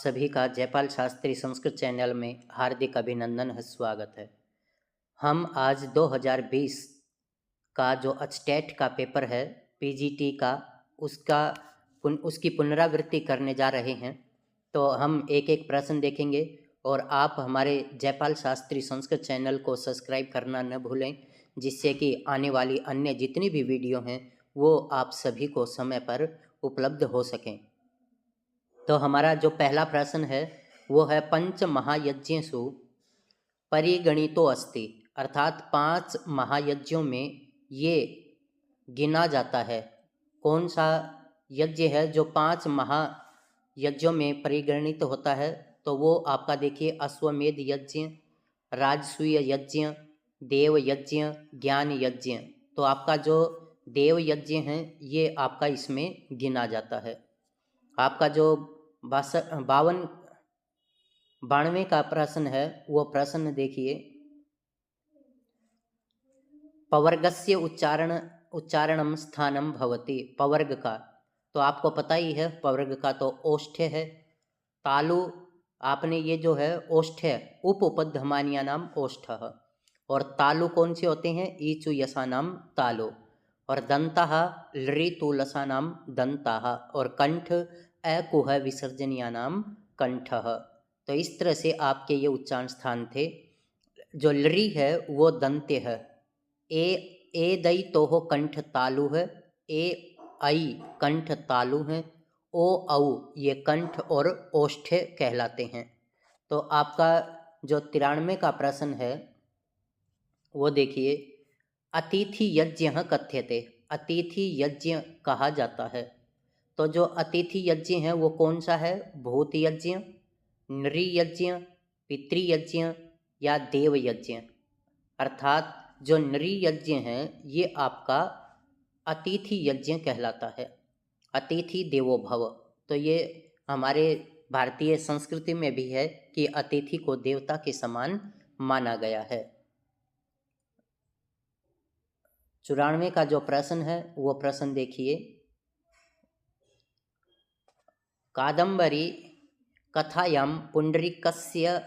सभी का जयपाल शास्त्री संस्कृत चैनल में हार्दिक अभिनंदन है, स्वागत है। हम आज 2020 का जो स्टेट का पेपर है पीजीटी का उसकी पुनरावृत्ति करने जा रहे हैं। तो हम एक एक प्रश्न देखेंगे और आप हमारे जयपाल शास्त्री संस्कृत चैनल को सब्सक्राइब करना न भूलें, जिससे कि आने वाली अन्य जितनी भी वीडियो हैं वो आप सभी को समय पर उपलब्ध हो सकें। तो हमारा जो पहला प्रश्न है वो है पंच महायज्ञेषु परिगणितो अस्ति, अर्थात 5 महायज्ञों में ये गिना जाता है। कौन सा यज्ञ है जो 5 महायज्ञों में परिगणित होता है? तो वो आपका देखिए अश्वमेध यज्ञ, राजसूय यज्ञ, देव यज्ञ, ज्ञान यज्ञ। तो आपका जो देव यज्ञ है ये आपका इसमें गिना जाता है। आपका जो 92वां का प्रश्न है वो प्रश्न देखिए, पवर्गस्य उच्चारणम स्थानम भवति। पवर्ग का तो आपको पता ही है, पवर्ग का तो ओष्ठ्य है। तालु आपने ये जो है ओष्ठ्य उपपद्धमानिया नाम ओष्ठः, और तालु कौन से होते हैं? ईचु यसा नाम तालु, और दंतः लृतुलसा नाम दंताः, और कंठ अकुह विसर्जनिया नाम कंठः। तो इस तरह से आपके ये उच्चारण स्थान थे। जो लृ है वो दंत्य है, ए दई तो हो कंठ तालु है, ए आई कंठ तालु है, ओ औ ये कंठ और ओष्ठ्य कहलाते हैं। तो आपका जो 93 का प्रश्न है वो देखिए, अतिथि यज्ञ कथ्यते। अतिथि यज्ञ कहा जाता है। तो जो अतिथि यज्ञ है वो कौन सा है? भूत यज्ञ, नृ यज्ञ, पितृयज्ञ या देव यज्ञ। अर्थात जो नृ यज्ञ है ये आपका अतिथि यज्ञ कहलाता है। अतिथि देवो भव। तो ये हमारे भारतीय संस्कृति में भी है कि अतिथि को देवता के समान माना गया है। 94 का जो प्रश्न है वो प्रश्न देखिए, कादम्बरी कथायां पुंडरीकस्य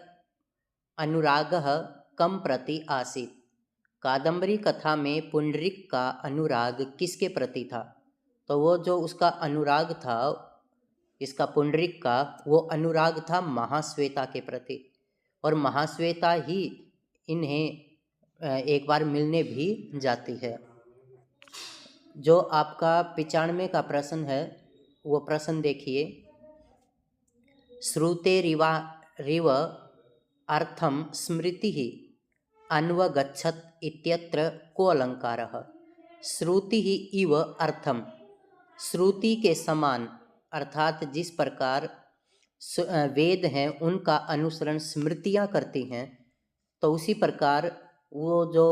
अनुरागः कम प्रति आसीत्। कादम्बरी कथा में पुंडरीक का अनुराग किसके प्रति था? तो वो जो उसका अनुराग था, इसका पुंडरीक का वो अनुराग था महाश्वेता के प्रति, और महाश्वेता ही इन्हें एक बार मिलने भी जाती है। जो आपका 95 का प्रश्न है वो प्रश्न देखिए, श्रुतेरिव अर्थम स्मृति अन्वगच्छत् इत्यत्र को अलंकारः। श्रुति ही इव अर्थम, श्रुति के समान, अर्थात जिस प्रकार वेद हैं उनका अनुसरण स्मृतियाँ करती हैं, तो उसी प्रकार वो जो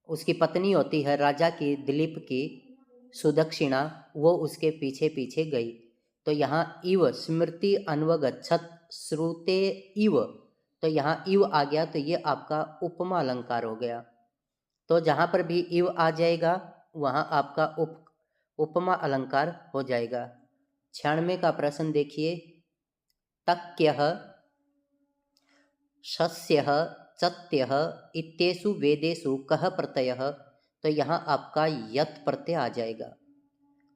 उसकी पत्नी होती है राजा की, दिलीप की सुदक्षिणा, वो उसके पीछे पीछे गई। तो यहाँ इव स्मृति अन्वगच्छत् श्रुते इव, तो यहाँ इव आ गया तो ये आपका उपमा अलंकार हो गया। तो जहाँ पर भी इव आ जाएगा वहाँ आपका उपमा अलंकार हो जाएगा। 96 का प्रश्न देखिए, तक्यः शस्यः चत्यः इत्येषु वेदेषु कः प्रत्ययः? तो यहाँ आपका यत् प्रत्यय आ जाएगा।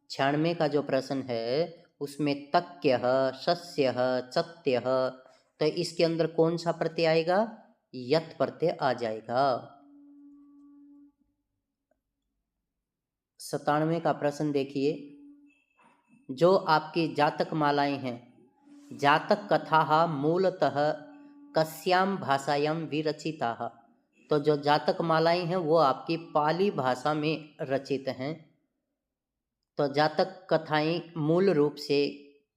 96 का जो प्रश्न है उसमें तक्यः, शस्यः, चत्यः, तो इसके अंदर कौन सा प्रत्यय आएगा? यत् प्रत्यय आ जाएगा। 97 का प्रश्न देखिए, जो आपकी जातक मालाएं हैं, जातक कथाः मूलतः कस्यां भाषायां विरचिताः। तो जो जातक मालाएं हैं वो आपकी पाली भाषा में रचित हैं। तो जातक कथाएं मूल रूप से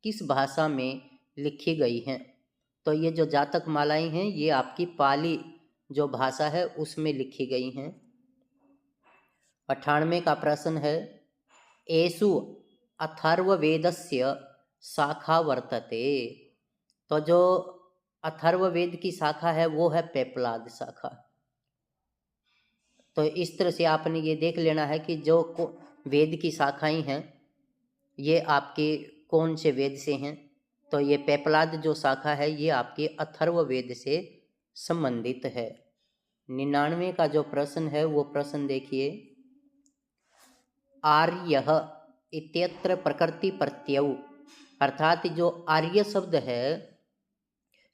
किस भाषा में लिखी गई हैं? तो ये जो जातक मालाएं हैं ये आपकी पाली जो भाषा है उसमें लिखी गई हैं। 98 का प्रश्न है, एषु अथर्ववेदस्य शाखा वर्तते। तो जो अथर्ववेद की शाखा है वो है पेपलाद शाखा। तो इस तरह से आपने ये देख लेना है कि जो वेद की शाखाएं हैं ये आपके कौन से वेद से हैं। तो ये पेपलाद जो शाखा है ये आपके अथर्ववेद से संबंधित है। 99 का जो प्रश्न है वो प्रश्न देखिए, आर्यः इत्यत्र प्रकृति प्रत्ययौ, अर्थात जो आर्य शब्द है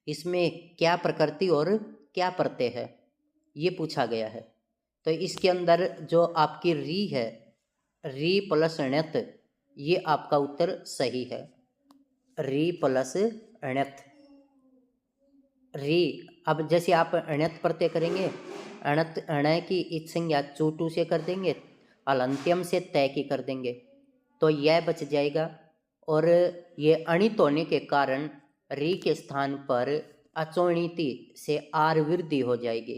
इसमें क्या प्रकृति और क्या प्रत्यय है ये पूछा गया है। तो इसके अंदर जो आपकी री है, री प्लस ण्यत, ये आपका उत्तर सही है। री प्लस ण्यत, री। अब जैसे आप अण्यत प्रत्यय करेंगे, अणत अणय की इत संज्ञा चोटू से कर देंगे, अलंत्यम से तय की कर देंगे, तो यह बच जाएगा। और ये अणित होने के कारण री के स्थान पर अचोणिति से आर वृद्धि हो जाएगी,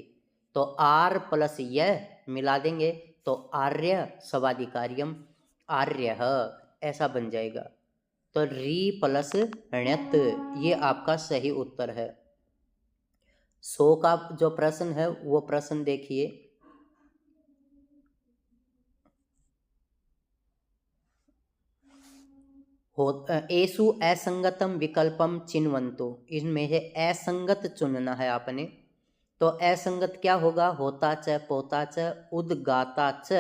तो आर प्लस यह मिला देंगे तो आर्य सवाधिकार्यम आर्यः ऐसा बन जाएगा। तो री प्लस ण्यत ये आपका सही उत्तर है। 100 का जो प्रश्न है वो प्रश्न देखिए, एसु असंगतम विकल्पम चिन्वन्तु, इनमें से असंगत चुनना है आपने। तो असंगत क्या होगा, होता च पोता च उद्गाता च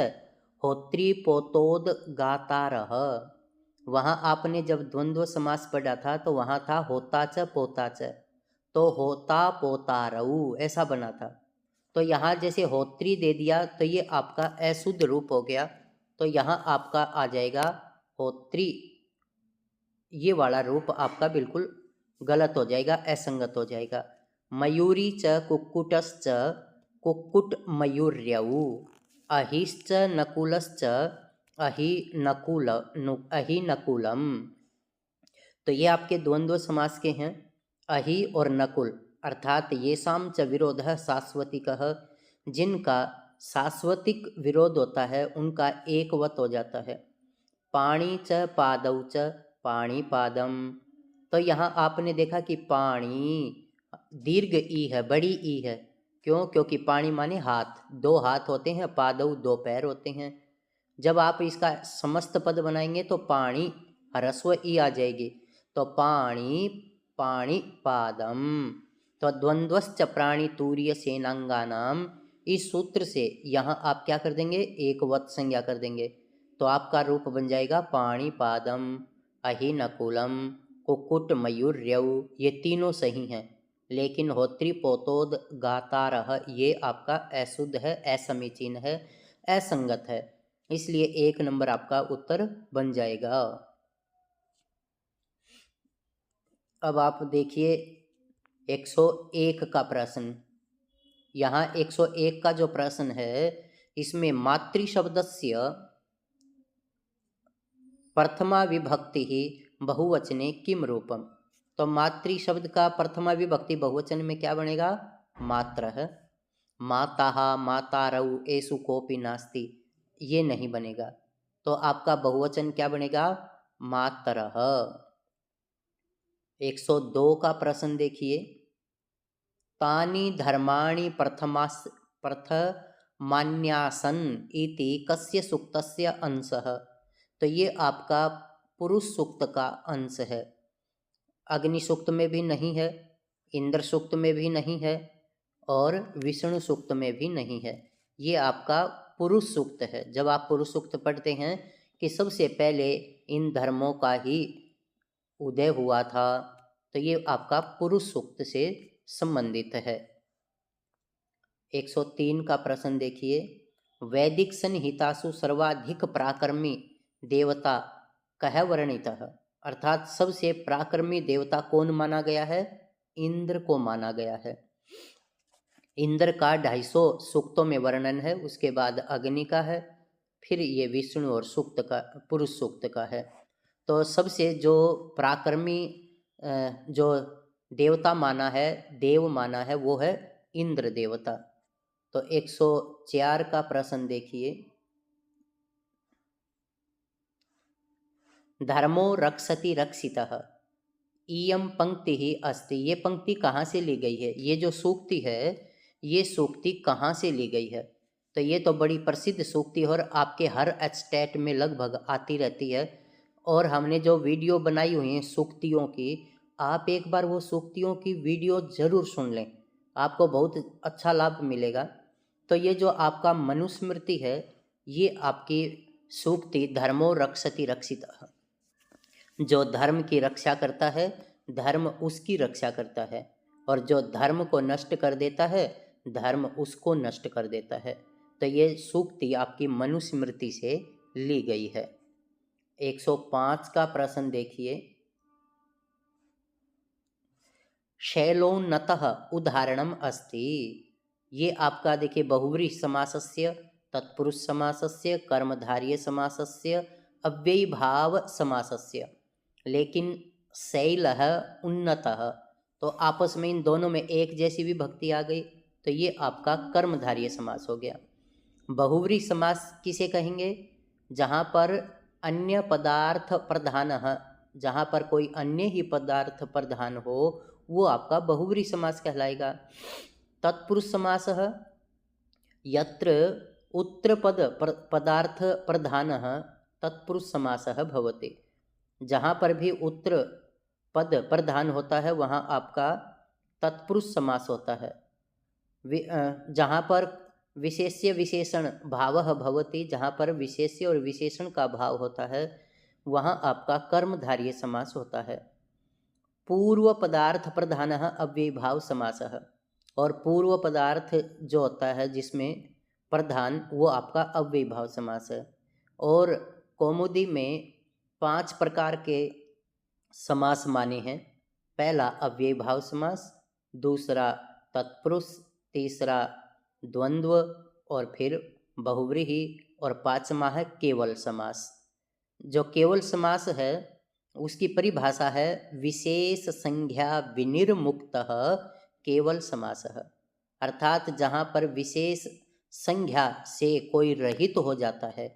होत्री पोतोद्गातारः। वहाँ आपने जब द्वंद्व समास पढ़ा था तो वहाँ था होता च पोता च, तो होता पोतारऊ ऐसा बना था। तो यहाँ जैसे होत्री दे दिया तो ये आपका अशुद्ध रूप हो गया, तो यहाँ आपका आ जाएगा होत्री, ये वाला रूप आपका बिल्कुल गलत हो जाएगा, असंगत हो जाएगा। मयूरी च कुक्कुटश्च कुक्कुट मयूर्यऊ, अहिश्च नकुलश्च अहि नकुल अहि नकुलम। तो ये आपके द्वंद्व समास के हैं, अहि और नकुल, अर्थात ये साम च विरोधः शाश्वतिकः, जिनका शाश्वतिक विरोध होता है उनका एकवत हो जाता है। पाणी च पादौ च पाणी पादम, तो यहाँ आपने देखा कि पाणी दीर्घ ई है, बड़ी ई है, क्यों? क्योंकि पाणी माने हाथ, 2 हाथ होते हैं, पादौ 2 पैर होते हैं। जब आप इसका समस्त पद बनाएंगे तो पाणी ह्रस्व ई आ जाएगी, तो पाणी पाणी पादम। तो द्वंद्वश्च प्राणी तूर्य सेनांगानाम, इस सूत्र से यहाँ आप क्या कर देंगे, एकवत संज्ञा कर देंगे, तो आपका रूप बन जाएगा पाणी पादम अहि नकुलम कुक्कुट मयूर्यऊ। ये तीनों सही हैं, लेकिन होत्री पोतोद गातारह ये आपका अशुद्ध है, असमीचीन है, असंगत है, इसलिए 1 नंबर आपका उत्तर बन जाएगा। अब आप देखिए 101 का प्रश्न। यहाँ 101 का जो प्रश्न है इसमें मातृ शब्दस्य प्रथमा विभक्ति ही बहुवचने किम रूपम। तो मातृ शब्द का प्रथमा विभक्ति बहुवचन में क्या बनेगा, मात्रः। माताः मातारौ एषु कोऽपि नास्ति, ये नहीं बनेगा, तो आपका बहुवचन क्या बनेगा, मातरः। 102 का प्रश्न देखिए, तानि धर्माणि प्रथमान्यासन् इति कस्य सूक्तस्य अंशः। तो ये आपका पुरुष सूक्त का अंश है, अग्नि सूक्त में भी नहीं है, इंद्र सूक्त में भी नहीं है और विष्णु सूक्त में भी नहीं है, ये आपका पुरुष सूक्त है। जब आप पुरुष सूक्त पढ़ते हैं कि सबसे पहले इन धर्मों का ही उदय हुआ था, तो ये आपका पुरुष सूक्त से संबंधित है। 103 का प्रश्न देखिए, वैदिक संहितासु सर्वाधिक पराक्रमी देवता कह वर्णितः, अर्थात सबसे पराक्रमी देवता कौन माना गया है, इंद्र को माना गया है। इंद्र का 250 सूक्तों में वर्णन है, उसके बाद अग्नि का है, फिर ये विष्णु और सूक्त का पुरुष सूक्त का है। तो सबसे जो पराक्रमी जो देवता माना है, देव माना है, वो है इंद्र देवता। तो 104 का प्रश्न देखिए, धर्मो रक्षति रक्षितः इयम पंक्ति ही अस्ति, ये पंक्ति कहाँ से ली गई है, ये जो सूक्ति है ये सूक्ति कहाँ से ली गई है। तो ये तो बड़ी प्रसिद्ध सूक्ति और आपके हर एचटेट में लगभग आती रहती है, और हमने जो वीडियो बनाई हुई हैं सूक्तियों की आप एक बार वो सूक्तियों की वीडियो ज़रूर सुन लें, आपको बहुत अच्छा लाभ मिलेगा। तो ये जो आपका मनुस्मृति है, ये आपकी सूक्ति धर्मो रक्षति रक्षितः, जो धर्म की रक्षा करता है, धर्म उसकी रक्षा करता है, और जो धर्म को नष्ट कर देता है, धर्म उसको नष्ट कर देता है। तो ये सूक्ति आपकी मनुस्मृति से ली गई है। 105 का प्रश्न देखिए। शैलोन्नतः उदाहरणम अस्ति। ये आपका देखिए बहुव्रीहि समासस्य, तत्पुरुष समासस्य, कर्मधारय समासस्य, अव्ययीभाव समासस्य। लेकिन शैलः उन्नतः, तो आपस में इन दोनों में एक जैसी विभक्ति आ गई, तो ये आपका कर्मधारय समास हो गया। बहुव्रीहि समास किसे कहेंगे? जहाँ पर अन्य पदार्थ प्रधान है, जहाँ पर कोई अन्य ही पदार्थ प्रधान हो, वो आपका बहुव्रीहि समास कहलाएगा। तत्पुरुष समास है यत्र उत्तरपद पदार्थ प्रधान तत्पुरुष समास भवति। जहाँ पर भी उत्तर पद प्रधान होता है वहाँ आपका तत्पुरुष समास होता है। जहाँ पर विशेष्य विशेषण भावः भवति, जहाँ पर विशेष्य और विशेषण का भाव होता है वहाँ आपका कर्मधारय समास होता है। पूर्व पदार्थ प्रधान अव्ययीभाव समास, और पूर्व पदार्थ जो होता है जिसमें प्रधान, वो आपका अव्ययीभाव समास है। और कौमुदी में 5 प्रकार के समास माने हैं। पहला अव्ययीभाव समास, दूसरा तत्पुरुष, तीसरा द्वंद्व, और फिर बहुव्रीहि, और 5वां है केवल समास। जो केवल समास है उसकी परिभाषा है विशेष संज्ञा विनिर्मुक्तः केवल समासः, अर्थात जहाँ पर विशेष संज्ञा से कोई रहित हो जाता है,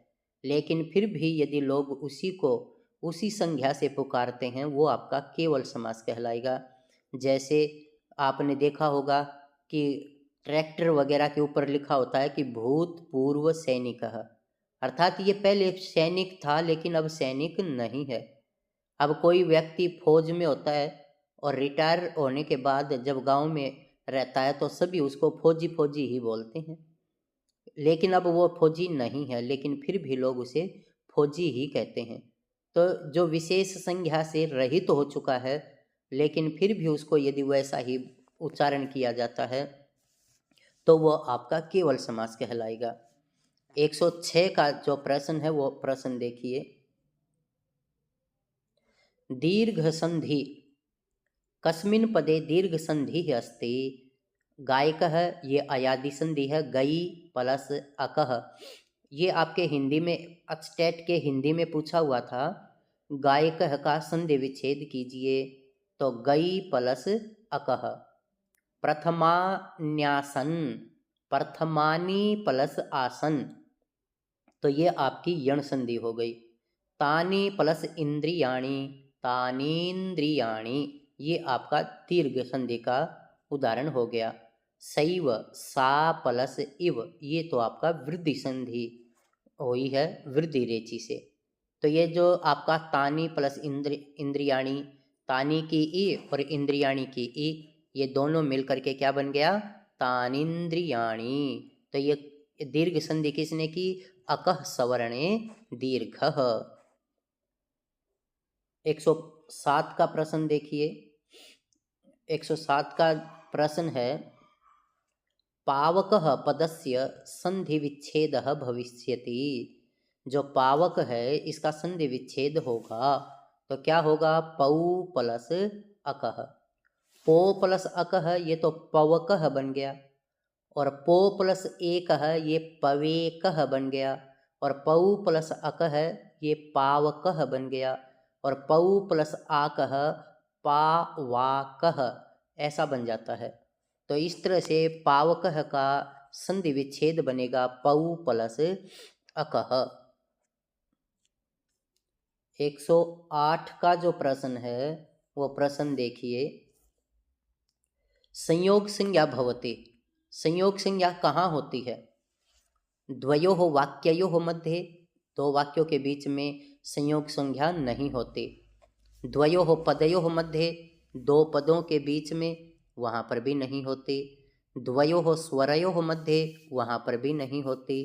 लेकिन फिर भी यदि लोग उसी को उसी संज्ञा से पुकारते हैं, वो आपका केवल समास कहलाएगा। जैसे आपने देखा होगा कि ट्रैक्टर वगैरह के ऊपर लिखा होता है कि भूतपूर्व सैनिक, अर्थात ये पहले सैनिक था लेकिन अब सैनिक नहीं है। अब कोई व्यक्ति फौज में होता है और रिटायर होने के बाद जब गांव में रहता है तो सभी उसको फौजी फौजी ही बोलते हैं, लेकिन अब वो फौजी नहीं है, लेकिन फिर भी लोग उसे फौजी ही कहते हैं। तो जो विशेष संज्ञा से रहित हो चुका है, लेकिन फिर भी उसको यदि वैसा ही उच्चारण किया जाता है तो वो आपका केवल समास कहलाएगा। 106 का जो प्रश्न है वो प्रश्न देखिए। दीर्घ संधि कस्मिन् पदे दीर्घ संधि अस्ति। गायकः, ये अयादि संधि है, गई प्लस अकः। ये आपके हिंदी में स्टेट के हिंदी में पूछा हुआ था, गायकः का संधि विच्छेद कीजिए, तो गई प्लस अकः। प्रथमान्यासन, प्रथमानी प्लस आसन, तो ये आपकी यण संधि हो गई। तानि प्लस इंद्रियाणी, तानीन्द्रियाणी, ये आपका दीर्घ संधि का उदाहरण हो गया। शैव, सा प्लस इव, ये तो आपका वृद्धि संधि हुई है वृद्धि रेची से। तो ये जो आपका तानी प्लस इंद्रियाणी, तानी की ई और इंद्रियाणी की ई, ये दोनों मिलकर के क्या बन गया? तानिन्द्रियाणी। तो ये दीर्घ संधि किसने की? अकः सवर्णे दीर्घः। 107 का प्रश्न देखिए। 107 का प्रश्न है, पावकः पदस्य संधि विच्छेदः भविष्यति। जो पावक है इसका संधि विच्छेद होगा, तो क्या होगा? पौ प्लस अकः। पो प्लस अकः, ये तो पवकः बन गया, और पो प्लस एकः, ये पवेकः बन गया, और पौ प्लस अकः, ये पावकः बन गया, और पौ प्लस आकः पावाकः, ऐसा बन जाता है। तो इस तरह से पावकः का संधि विच्छेद बनेगा पौ प्लस अकः। 108 का जो प्रश्न है वो प्रश्न देखिए। संयोग संज्ञा भवति, संयोग संज्ञा कहाँ होती है? द्वयोः वाक्ययोः मध्ये, दो वाक्यों के बीच में संयोग संज्ञा नहीं होती। द्वयोः पदयोः मध्ये, दो पदों के बीच में, वहाँ पर भी नहीं होती। द्वयोः स्वरयोः मध्ये, वहाँ पर भी नहीं होती।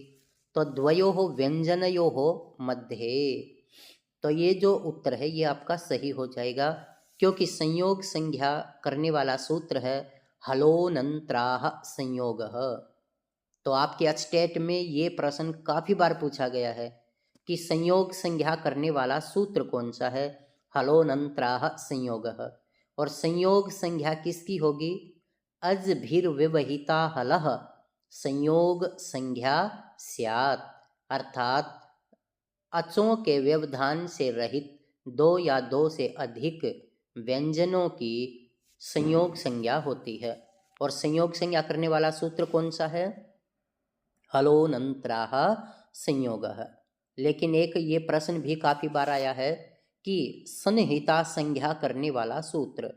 तो द्वयोः व्यंजनयोः मध्ये, तो ये जो उत्तर है ये आपका सही हो जाएगा, क्योंकि संयोग संज्ञा करने वाला सूत्र है हलोनंत्राः संयोगः। तो आपके अचटेट में ये प्रश्न काफ़ी बार पूछा गया है कि संयोग संज्ञा करने वाला सूत्र कौन सा है, हलोनंत्राः संयोगः। और संयोग संज्ञा किसकी होगी, अजभिर्व्यवहिता हलः संयोग संज्ञा स्यात्, अर्थात अचों के व्यवधान से रहित दो या दो से अधिक व्यंजनों की संयोग संज्ञा होती है। और संयोग संज्ञा करने वाला सूत्र कौन सा है, हलोनंत्राः संयोगः। लेकिन एक ये प्रश्न भी काफ़ी बार आया है कि सन्निहिता संज्ञा करने वाला सूत्र,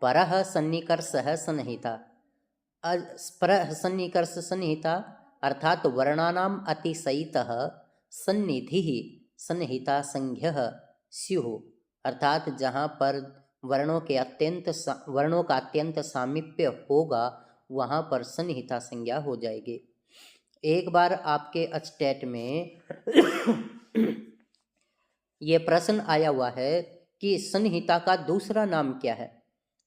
परः सन्निकर्षः सन्निहिता, परः सन्निकर्ष सन्निहिता, अर्थात वर्णानाम अतिशयितः सन्निधिः सन्निहिता संज्ञः स्युः, अर्थात जहाँ पर वर्णों का अत्यंत सामीप्य होगा वहाँ पर सन्निहिता संज्ञा हो जाएगी। एक बार आपके अचटेट में ये प्रश्न आया हुआ है कि सन्निहिता का दूसरा नाम क्या है,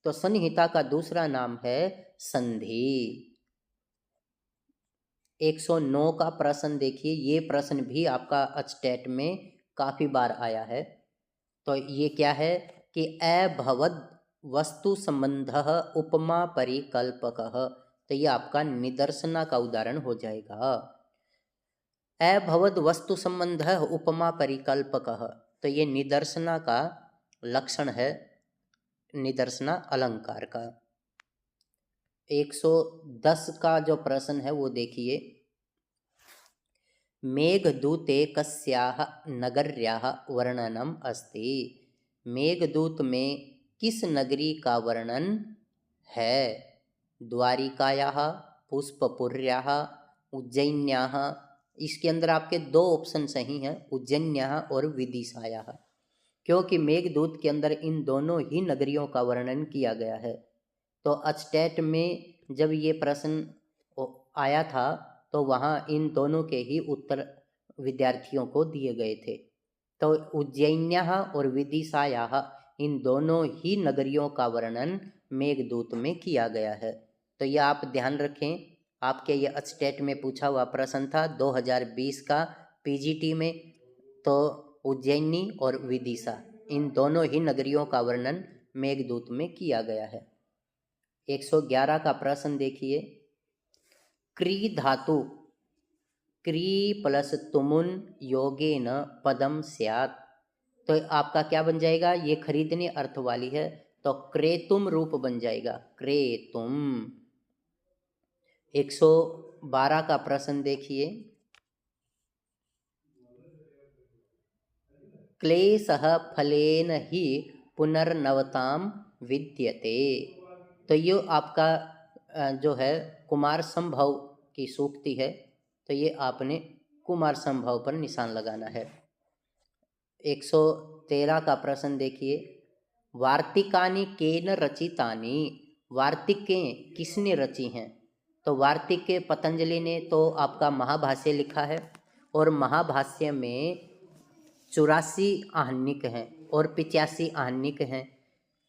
तो सन्निहिता का दूसरा नाम है संधि। 109 का प्रश्न देखिए, ये प्रश्न भी आपका अचटेट में काफ़ी बार आया है। तो ये क्या है कि अभवद वस्तु संबंधः उपमा परिकल्पकः, तो ये आपका निदर्शना का उदाहरण हो जाएगा। अभवद वस्तु संबंधः उपमा परिकल्पकः, तो ये निदर्शना का लक्षण है, निदर्शना अलंकार का। 110 का जो प्रश्न है वो देखिए, मेघदूते कस्याः नगर्याः वर्णनम अस्ति, मेघदूत में किस नगरी का वर्णन है, द्वारिकायाः, पुष्पपुर्याः, उज्जैन्याः। इसके अंदर आपके दो ऑप्शन सही हैं, उज्जैन्याः और विदिशायाः, क्योंकि मेघदूत के अंदर इन दोनों ही नगरियों का वर्णन किया गया है। तो अचटेट में जब ये प्रश्न आया था तो वहाँ इन दोनों के ही उत्तर विद्यार्थियों को दिए गए थे। तो उज्जैन्याः और विदिशायाः, इन दोनों ही नगरियों का वर्णन मेघदूत में किया गया है। तो यह आप ध्यान रखें, आपके ये अचटेट में पूछा हुआ प्रश्न था 2020 का पीजीटी में। तो उज्जैनी और विदिशा, इन दोनों ही नगरियों का वर्णन मेघदूत में किया गया है। 111 का प्रश्न देखिए, क्री धातु क्री प्लस तुमुन योगेन पदम स्यात्, तो आपका क्या बन जाएगा, ये खरीदने अर्थ वाली है तो क्रेतुम रूप बन जाएगा, क्रेतुम। 112 का प्रश्न देखिए, क्लेशः फलेन ही पुनर्नवताम विद्यते, तो ये आपका जो है कुमार संभव की सूक्ति है, तो ये आपने कुमार संभव पर निशान लगाना है। 113 का प्रश्न देखिए, वार्तिकानि केन रचितानि, वार्तिकें किसने रची हैं, तो वार्तिकें पतंजलि ने तो आपका महाभाष्य लिखा है, और महाभाष्य में 84 आहनिक हैं और 85 आहनिक हैं।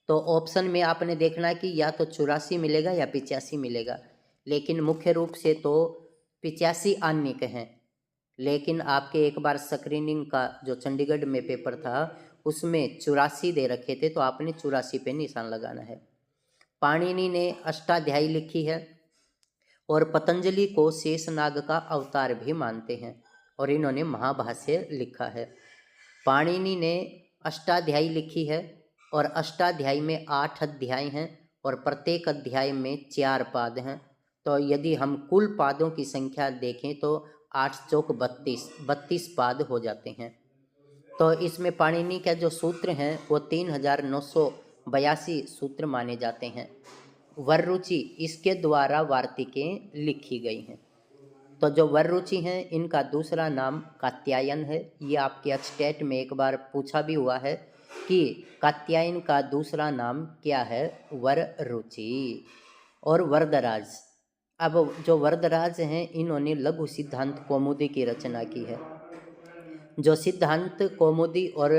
तो ऑप्शन में आपने देखना कि या तो 84 मिलेगा या 85 मिलेगा, लेकिन मुख्य रूप से तो 85 आहनिक हैं। लेकिन आपके एक बार स्क्रीनिंग का जो चंडीगढ़ में पेपर था उसमें 84 दे रखे थे, तो आपने 84 पे निशान लगाना है। पाणिनि ने अष्टाध्यायी लिखी है और पतंजलि को शेषनाग का अवतार भी मानते हैं, और इन्होंने महाभाष्य लिखा है। पाणिनि ने अष्टाध्यायी लिखी है और अष्टाध्यायी में 8 अध्याय हैं और प्रत्येक अध्याय में 4 पाद हैं। तो यदि हम कुल पादों की संख्या देखें तो 8 चौक 32 पाद हो जाते हैं। तो इसमें पाणिनि का जो सूत्र हैं वो 3982 सूत्र माने जाते हैं। वररुचि, इसके द्वारा वार्तिकें लिखी गई हैं। तो जो वररुचि हैं इनका दूसरा नाम कात्यायन है। ये आपके अचटेट में एक बार पूछा भी हुआ है कि कात्यायन का दूसरा नाम क्या है? वर रुचि और वरदराज। अब जो वरदराज हैं इन्होंने लघु सिद्धांत कौमुदी की रचना की है। जो सिद्धांत कौमुदी और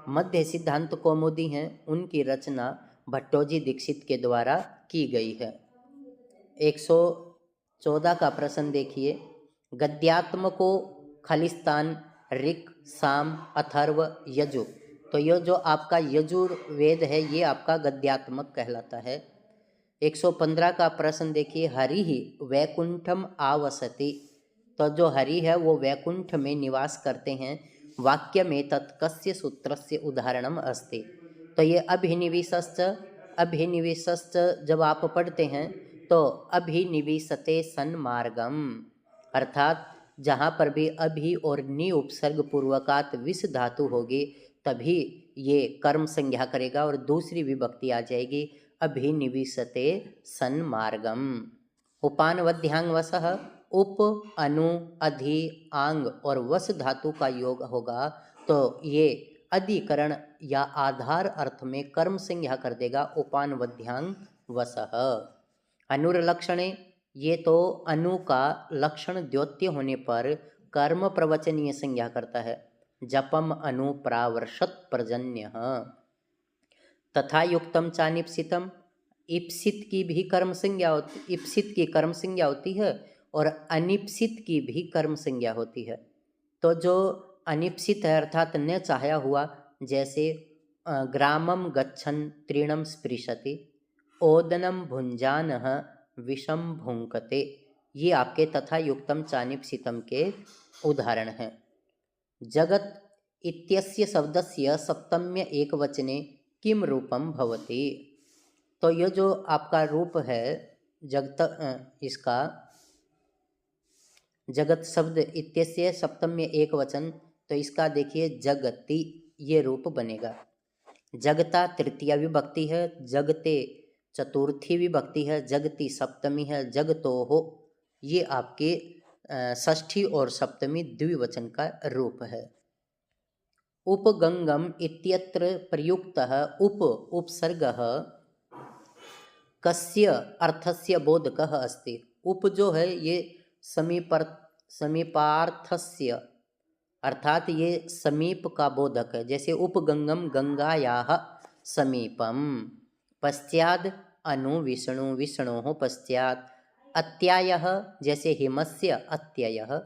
मध्य सिद्धांत कौमुदी हैं उनकी रचना भट्टोजी दीक्षित के द्वारा की गई है। 114 का प्रश्न देखिए। गद्यात्मको खलिस्तान ऋक् साम अथर्व यजु। तो ये जो आपका यजुर्वेद है ये आपका गद्यात्मक कहलाता है। 115 का प्रश्न देखिए। हरि ही वैकुंठम आवसति। तो जो हरि है वो वैकुंठ में निवास करते हैं। वाक्य में तत्कस्य सूत्रस्य उदाहरणम अस्ति। तो ये अभिनिवेशश्च जब आप पढ़ते हैं तो अभिनिवेशते सन्मार्गम, अर्थात जहाँ पर भी अभि और नि उपसर्ग पूर्वकात विस धातु होगी तभी ये कर्म संज्ञा करेगा और दूसरी विभक्ति आ जाएगी अभिनिवेशते सन्मार्गम। उपानवध्यांग वसः उप अनु अधि आंग और वस धातु का योग होगा तो ये अधिकरण या आधार अर्थ में कर्म संज्ञा कर देगा उपानवध्यांग वसः। अनुरलक्षणे, ये तो अनु का लक्षण द्योत्य होने पर कर्म प्रवचनीय संज्ञा करता है। जपम अनु प्रावर्षत पर्जन्य। तथा युक्तम चानिप्सितम, इप्सित की भी कर्म संज्ञा होती, इप्सित की कर्म संज्ञा होती है और अनिप्सित की भी कर्म संज्ञा होती है। तो जो अनिप्सित है अर्थात न चाहया हुआ, जैसे ग्रामम गच्छन तृणम स्पृशति, ओदनम भुंजानः विषम भुंकते, ये आपके तथा युक्तम चानिप्सितम के उदाहरण हैं। जगत इत्यस्य शब्दस्य सप्तम्य एकवचने किम रूपम भवति। तो ये जो आपका रूप है जगत, इसका जगत शब्द इत्यस्य सप्तम्य एकवचन, तो इसका देखिए जगति ये रूप बनेगा। जगता तृतीय विभक्ति है, जगते चतुर्थी विभक्ति है, जगती सप्तमी है, जगतो हो ये आपके षष्ठी और सप्तमी द्विवचन का रूप है। उपगंगम इत्यत्र प्रयुक्तः उप उपसर्गः कस्य अर्थस्य बोधकः अस्ति। उप जो है ये समीपार्थस्य अर्थात ये समीप का बोधक है। जैसे उपगंगम गंगायाः समीपम, पश्चाद अनु विष्णु विष्णोः पश्चात, अत्यायः जैसे हिमस्य अत्ययः।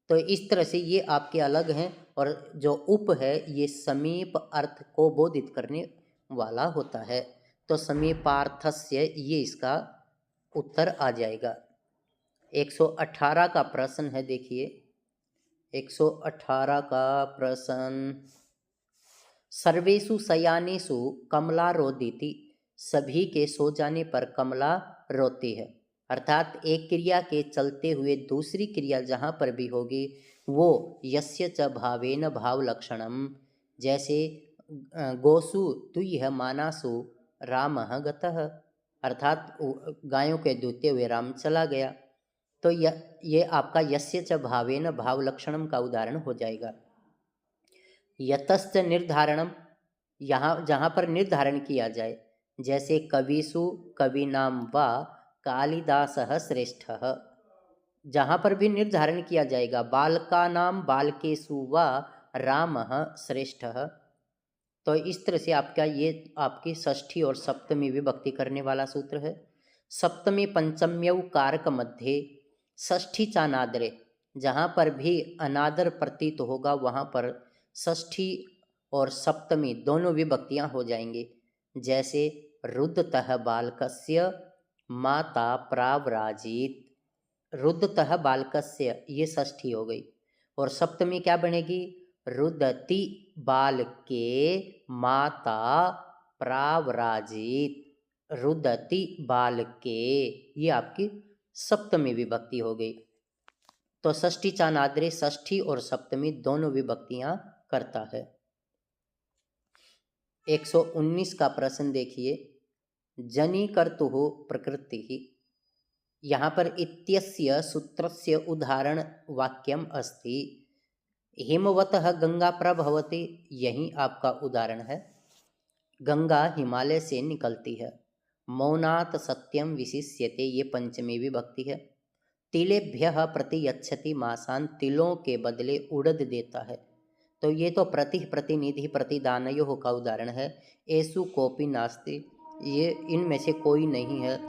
तो इस तरह से ये आपके अलग हैं और जो उप है ये समीप अर्थ को बोधित करने वाला होता है। तो समीपार्थस्य ये इसका उत्तर आ जाएगा। 118 का प्रश्न है देखिए। 118 का प्रश्न, सर्वेषु शयानेषु कमला रोदिति। सभी के सो जाने पर कमला रोती है। अर्थात एक क्रिया के चलते हुए दूसरी क्रिया जहाँ पर भी होगी वो यस्य च भावेन भाव लक्षणम। जैसे गोसु तुय्य मानासु रामः गतः, अर्थात गायों के दूते हुए राम चला गया। तो ये आपका यस्य च भावेन भाव लक्षणम का उदाहरण हो जाएगा। यतश्च निर्धारणम, यहाँ जहाँ पर निर्धारण किया जाए, जैसे कविसु कविनाम वा कालिदासः श्रेष्ठः, जहाँ पर भी निर्धारण किया जाएगा। बालकानाम बालकेषु वा रामः श्रेष्ठः। तो इस तरह से आपका ये आपकी षष्ठी और सप्तमी विभक्ति करने वाला सूत्र है। सप्तमी पंचम्यौ कारक मध्ये षष्ठी चानादरे, जहाँ पर भी अनादर प्रतीत होगा वहाँ पर षष्ठी और सप्तमी दोनों विभक्तियाँ हो जाएंगी। जैसे रुद्धतः बालकस्य माता प्रावराजित, रुद्धतः बालकस्य ये षष्ठी हो गई और सप्तमी क्या बनेगी? रुदति बालके माता प्रावराजित, रुदति बालके ये आपकी सप्तमी विभक्ति हो गई। तो षष्ठी चानाद्रे षष्ठी और सप्तमी दोनों विभक्तियां करता है। 119 का प्रश्न देखिए। जनी कर्तुः प्रकृति, यहाँ पर इत्यस्य सूत्रस्य उदाहरण वाक्यम अस्ति। हिमवतः गंगा प्रभवति, यही आपका उदाहरण है। गंगा हिमालय से निकलती है। मौनात् सत्यम विशिष्यते, ये पंचमी विभक्ति है। तिलेभ्यः प्रतियच्छति मासान, तिलों के बदले उड़द देता है। तो ये तो प्रति प्रतिनिधि प्रतिदानयोः का उदाहरण है। एसु कोपि नास्ति, ये इनमें से कोई नहीं है,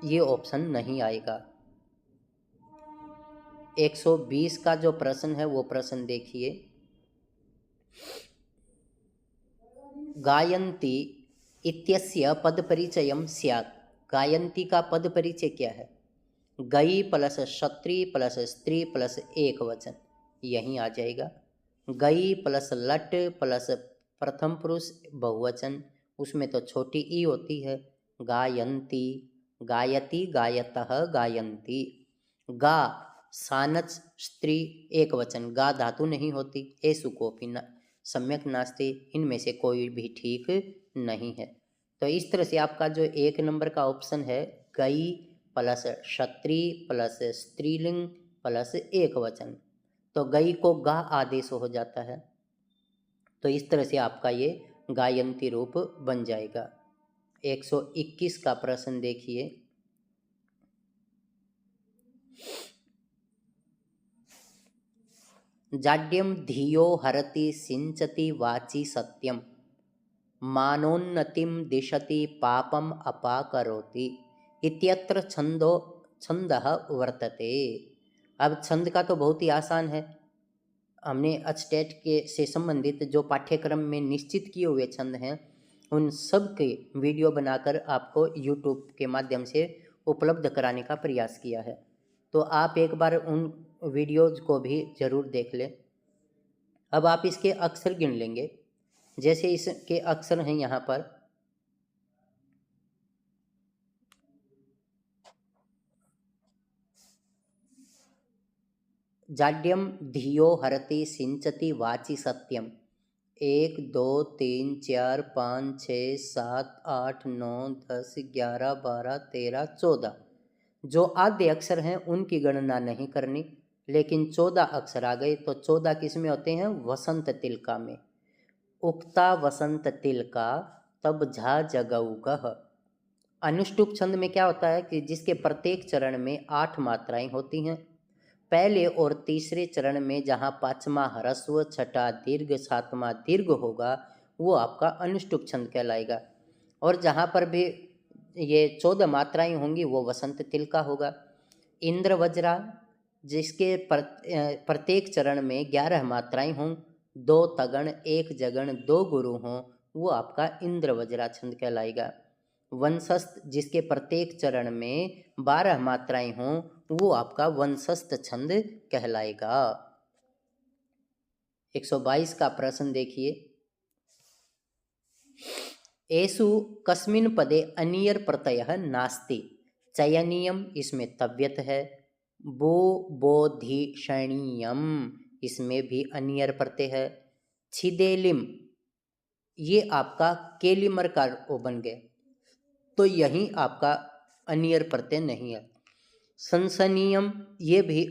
ये ऑप्शन नहीं आएगा। 120 का जो प्रश्न है वो प्रश्न देखिए। गायन्ती इत्यस्य पद परिचयम स्यात्, गायन्ती का पद परिचय क्या है? गई प्लस क्षत्रि प्लस स्त्री प्लस एक वचन, यहीं आ जाएगा। गई प्लस लट प्लस प्रथम पुरुष बहुवचन, उसमें तो छोटी ई होती है। गायन्ती, गायति गायतः गायन्ती। गा सानच स्त्री एक वचन, गा धातु नहीं होती। एसु कोपि न सम्यक नास्ति, इनमें से कोई भी ठीक नहीं है। तो इस तरह से आपका जो 1 नंबर का ऑप्शन है, गई प्लस क्षत्रि प्लस स्त्रीलिंग प्लस एक वचन, तो गई को गा आदेश हो जाता है। तो इस तरह से आपका ये गायन्ती रूप बन जाएगा। 121 का प्रश्न देखिए। जाड्यम धियो हरति सिंचति वाचि सत्यम, मानोन्नतिम दिशति पापम अपाकरोति, इत्यत्र छंदः वर्तते। अब छंद का तो बहुत ही आसान है, हमने अचटेट के से संबंधित जो पाठ्यक्रम में निश्चित किए हुए छंद हैं उन सब के वीडियो बनाकर आपको यूट्यूब के माध्यम से उपलब्ध कराने का प्रयास किया है। तो आप एक बार उन वीडियोज को भी ज़रूर देख लें। अब आप इसके अक्षर गिन लेंगे। जैसे इसके अक्षर हैं यहाँ पर, जाड्यम धियो हरति सिंचति वाचि सत्यम, 1 2 3 4 5 6 7 8 9 10 11 12 13 14, जो आद्य अक्षर हैं उनकी गणना नहीं करनी, लेकिन 14 अक्षर आ गए। तो 14 किस में होते हैं? वसंत तिलका में। उक्ता वसंत तिलका तब झा जगौगह। अनुष्टुप छंद में क्या होता है कि जिसके प्रत्येक चरण में 8 मात्राएं होती हैं। पहले और तीसरे चरण में जहाँ 5वां ह्रस्व, छठा दीर्घ, 7वां दीर्घ होगा वो आपका अनुष्टुप छंद कहलाएगा। और जहाँ पर भी ये 14 मात्राएं होंगी वो वसंत तिलका होगा। इंद्र वज्रा, जिसके प्रत्येक चरण में 11 मात्राएं हों, 2 तगण, 1 जगण, 2 गुरु हों, वो आपका इंद्र वज्रा छंद कहलाएगा। वंशस्थ, जिसके प्रत्येक चरण में 12 मात्राएं हों, वो आपका वंशस्थ छंद कहलाएगा। 122 का प्रश्न देखिए। एषु कस्मिन् पदे अनियर प्रत्ययः नास्ति, चयनीयम, इसमें तव्यत है। बो बोधिषणीयम, इसमें भी अनियर प्रत्यय है। छिदेलिम, ये आपका केलिमर का ओ बन गए, तो यही आपका अनियर प्रत्यय नहीं है। संसनीयम, ये भी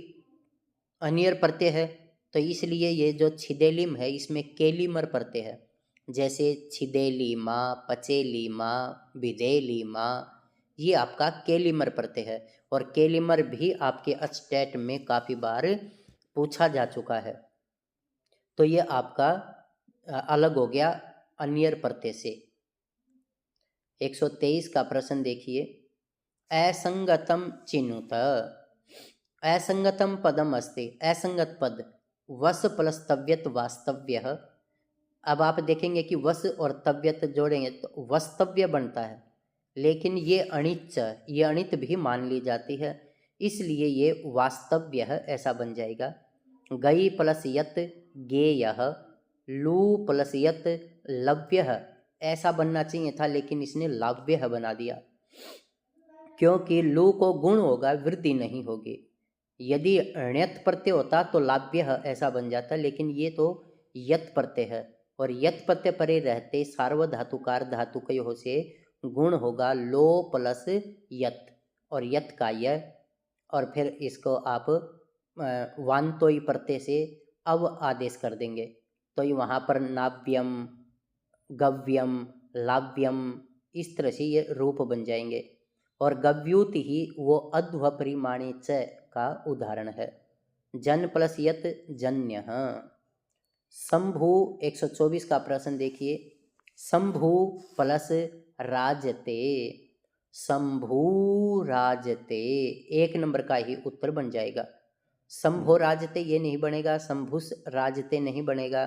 अनियर प्रत्यय है, तो इसलिए ये जो छिदेलिम है इसमें केलिमर प्रत्यय है। जैसे छिदेली माँ, पचेली माँ, विधेली माँ, ये आपका केलिमर प्रत्यय है। और केलिमर भी आपके अचटेट में काफ़ी बार पूछा जा चुका है। तो ये आपका अलग हो गया अनियर प्रत्यय से। 123 का प्रश्न देखिए। असंगतम चिनुत, असंगतम पदम अस्ति, असंगत पद वस प्लस तव्यत वास्तव्य। अब आप देखेंगे कि वस और तव्यत जोड़ेंगे तो वस्तव्य बनता है, लेकिन ये अणिच, ये अणित भी मान ली जाती है, इसलिए ये वास्तव्य है, ऐसा बन जाएगा। गई प्लस यत गेयः, लू प्लस यत लव्य, ऐसा बनना चाहिए था, लेकिन इसने लाव्य बना दिया, क्योंकि लू को गुण होगा, वृद्धि नहीं होगी। यदि ण्यत प्रत्यय होता तो लाव्य ऐसा बन जाता, लेकिन ये तो यत प्रत्यय है, और यत प्रत्यय परे रहते सार्वधातुकार धातुकयोः से गुण होगा लो प्लस यत, और यत का यह, और फिर इसको आप वान्तोई प्रत्यय से अव आदेश कर देंगे। तो ये वहाँ पर नाव्यम, गव्यम, लाव्यम, इस तरह से ये रूप बन जाएंगे। और गव्यूति ही वो अध्व परिमाणे च का उदाहरण है। जन प्लस यत जन्य। शंभु 124 का प्रश्न देखिए। शंभु प्लस राजते, शंभु राजते, एक नंबर का ही उत्तर बन जाएगा। शंभो राजते ये नहीं बनेगा, शंभुस राजते नहीं बनेगा।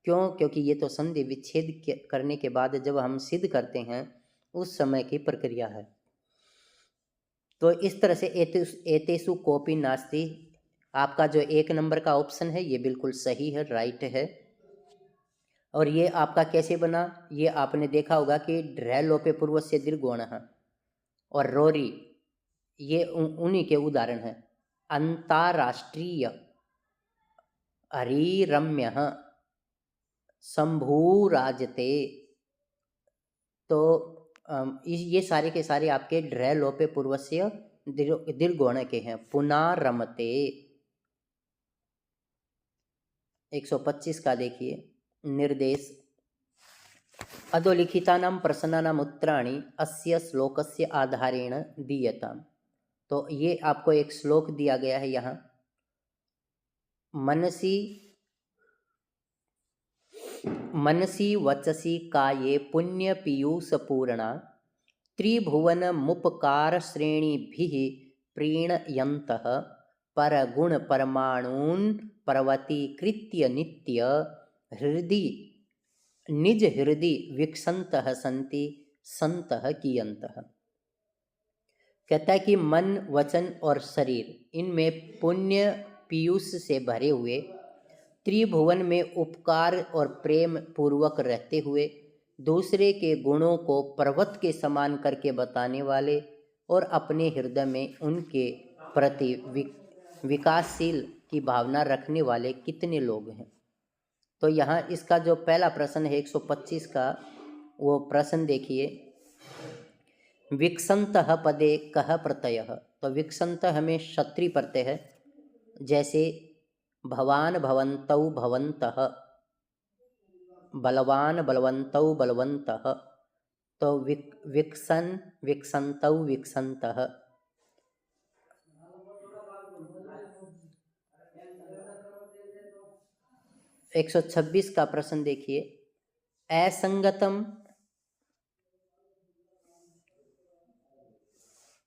क्यों? क्योंकि ये तो संधि विच्छेद करने के बाद जब हम सिद्ध करते हैं उस समय की प्रक्रिया है। तो इस तरह से एतेषु कोपी नास्ति, आपका जो एक नंबर का ऑप्शन है ये बिल्कुल सही है, राइट है। और ये आपका कैसे बना? ये आपने देखा होगा कि ड्रै लोपे पूर्व से दीर्घोणः और रोरी, ये उन्हीं के उदाहरण हैं। अंतरराष्ट्रीय हरिरम्यः शंभुराजते, तो ये सारे के सारे आपके ड्रै लोपे पूर्वस्य दीर्घोण के हैं। पुनारमते 125 का देखिए निर्देश। अधोलिखितानां प्रश्नानाम् उत्तराणि अस्य श्लोकस्य आधारेण दीयताम्। तो ये आपको एक श्लोक दिया गया है यहाँ। मनसि वचसि काये पुण्य पीयूष पूर्णा त्रिभुवन मुपकार श्रेणीभिः प्रीणयन्तः परगुण परमाणून् पर्वतीकृत्य नित्य हृदि निज हृदि विकसन्तः सन्ति संतः कियन्तः। कहता है कि मन, वचन और शरीर इनमें पुण्य पीयूष से भरे हुए, त्रिभुवन में उपकार और प्रेम पूर्वक रहते हुए, दूसरे के गुणों को पर्वत के समान करके बताने वाले और अपने हृदय में उनके प्रति विकासशील की भावना रखने वाले कितने लोग हैं। तो यहाँ इसका जो पहला प्रश्न है 125 का, वो प्रश्न देखिए। विकसंतः पदे कः प्रत्ययः। तो विकसंतः में क्षत्रि प्रत्यय है, जैसे भवान भवन्तौ भवन्तः, बलवान बलवन्तौ बलवन्तः। तो विकसन विकसन्तौ विकसन्तः। 126 का प्रश्न देखिए।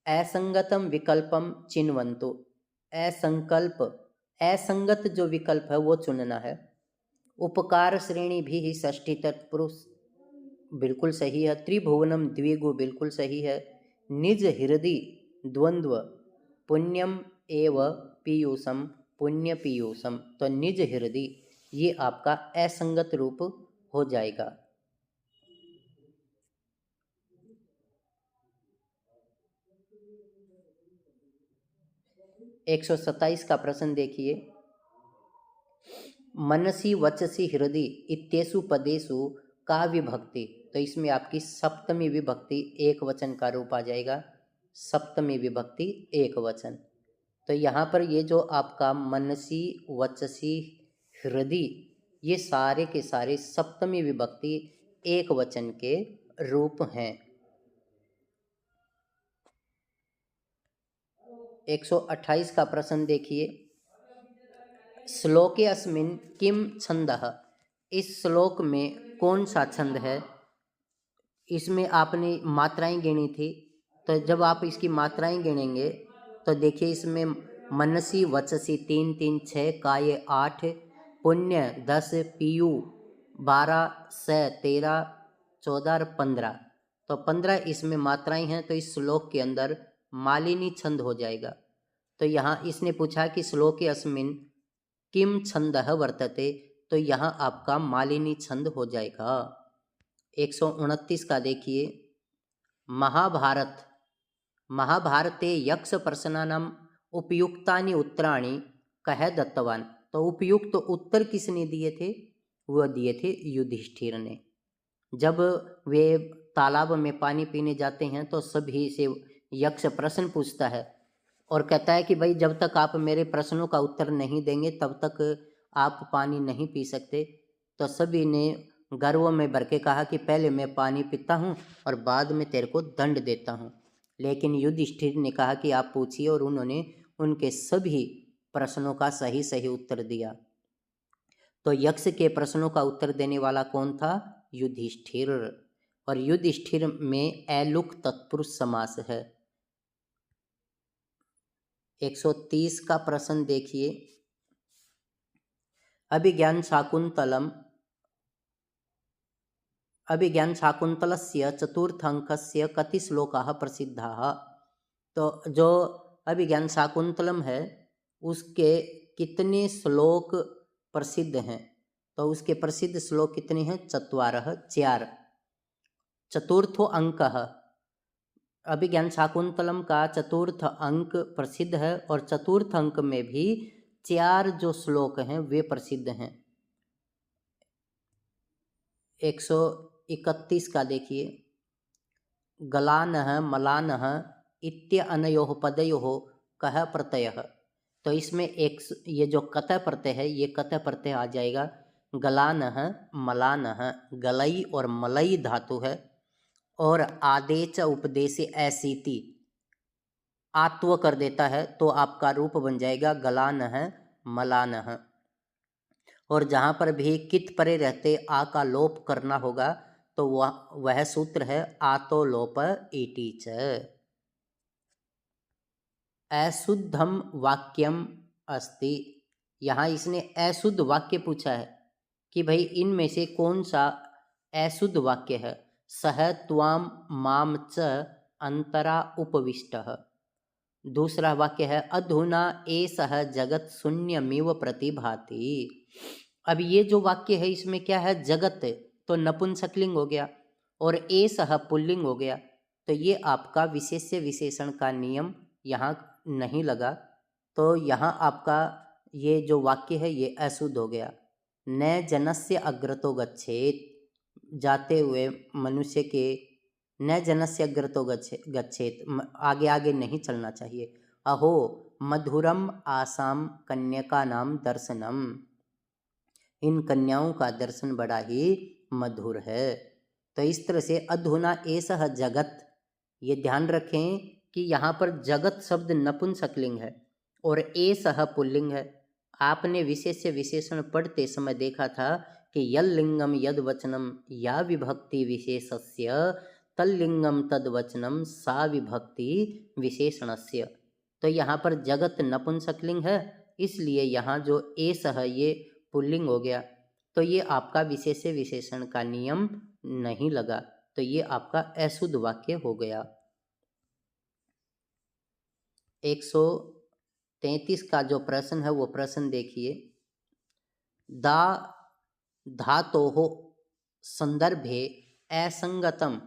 असंगतम विकल्पम चिन्वन्तु। असंगत जो विकल्प है वो चुनना है। उपकार श्रेणी भी ही षष्ठी तत्पुरुष बिल्कुल सही है। त्रिभुवनम द्विगु बिल्कुल सही है। निज हृदय द्वंद्व पुण्यम एव पीयूषम पुण्य पीयूषम। तो निज हृदय ये आपका असंगत रूप हो जाएगा। एक 127 का प्रश्न देखिए। मनसी वचसी हृदय इत्येषु पदेषु का विभक्ति। तो इसमें आपकी सप्तमी विभक्ति एक वचन का रूप आ जाएगा। सप्तमी विभक्ति एक वचन। तो यहाँ पर ये जो आपका मनसी वचसी हृदय ये सारे के सारे सप्तमी विभक्ति एक वचन के रूप हैं। 128 का प्रश्न देखिए। श्लोके अस्मिन् किम छंदः। इस श्लोक में कौन सा छंद है? इसमें आपने मात्राएं गिनी थी, तो जब आप इसकी मात्राएं गिनेंगे तो देखिए इसमें मनसी वचसी 3 3 6, काये 8, पुण्य 10, पीयू 12, स 13, 14 और 15। तो 15 इसमें मात्राएं हैं। तो इस श्लोक के अंदर मालिनी छंद हो जाएगा। तो यहाँ इसने पूछा कि श्लोके अस्मिन् किम छंदः वर्तते, तो यहाँ आपका मालिनी छंद हो जाएगा। 129 का देखिए। महाभारते यक्ष प्रश्नानाम उपयुक्तानि उत्तराणि कह दत्तवान। तो उपयुक्त उत्तर किसने दिए थे? वह दिए थे युधिष्ठिर ने। जब वे तालाब में पानी पीने जाते हैं तो सभी से यक्ष प्रश्न पूछता है और कहता है कि भाई जब तक आप मेरे प्रश्नों का उत्तर नहीं देंगे तब तक आप पानी नहीं पी सकते। तो सभी ने गर्व में भर के कहा कि पहले मैं पानी पीता हूँ और बाद में तेरे को दंड देता हूँ। लेकिन युधिष्ठिर ने कहा कि आप पूछिए, और उन्होंने उनके सभी प्रश्नों का सही सही उत्तर दिया। तो यक्ष के प्रश्नों का उत्तर देने वाला कौन था? युधिष्ठिर। और युधिष्ठिर में ऐलुक तत्पुरुष समास है। 130 का प्रश्न देखिए। अभिज्ञान शाकुंतलस्य चतुर्थंकस्य कति श्लोकाः प्रसिद्धाः। तो जो अभिज्ञान शाकुंतलम है उसके कितने श्लोक प्रसिद्ध हैं? तो उसके प्रसिद्ध श्लोक कितने हैं? 4। चतुर्थो अंकः, अभिज्ञान शाकुंतलम का चतुर्थ अंक प्रसिद्ध है और चतुर्थ अंक में भी 4 जो श्लोक हैं वे प्रसिद्ध हैं। 131 का देखिए। गलानः मलानः इत्य अनयोः पदयोः कः प्रत्ययः। तो इसमें एक ये जो कतः प्रत्यय है ये कतः प्रत्यय आ जाएगा। गलानः मलानः गलई और मलई धातु है और आदेच उपदेश ऐसीति आत्व कर देता है तो आपका रूप बन जाएगा गलानः मलानः। और जहाँ पर भी कित परे रहते आ का लोप करना होगा तो वह सूत्र है आतो लोप इति च। अशुद्धम वाक्यम अस्ति। यहाँ इसने अशुद्ध वाक्य पूछा है कि भाई इनमें से कौन सा अशुद्ध वाक्य है। सह त्वाम माम च अंतरा उपविष्टः। दूसरा वाक्य है अधुना एषः जगत शून्यमिव प्रतिभाति। अब ये जो वाक्य है इसमें क्या है? जगत तो नपुंसकलिंग हो गया और एषः पुल्लिंग हो गया। तो ये आपका विशेष्य विशेषण का नियम यहाँ नहीं लगा। तो यहाँ आपका ये जो वाक्य है ये अशुद्ध हो गया। न जनस्य अग्रतो गच्छेत, जाते हुए मनुष्य के न जनस्य अग्रतो गच्छेत, आगे आगे नहीं चलना चाहिए। अहो मधुरम आसाम कन्यका नाम दर्शनम, इन कन्याओं का दर्शन बड़ा ही मधुर है। तो इस तरह से अधुना एषः जगत, ये ध्यान रखें कि यहाँ पर जगत शब्द नपुंसकलिंग है और एषः पुल्लिंग है। आपने विशेष्य विशेषण पढ़ते समय देखा था कि यल्लिंगम यद वचनम या विभक्ति विशेषस्य तल्लिंगम तद वचनम सा विभक्ति विशेषणस्य। तो यहाँ पर जगत नपुंसकलिंग है इसलिए यहाँ जो एषः ये पुल्लिंग हो गया। तो ये आपका विशेष्य विशेषण का नियम नहीं लगा, तो ये आपका अशुद्ध वाक्य हो गया। 133 का जो प्रश्न है वो प्रश्न देखिए। दा धातोः संदर्भे असंगतम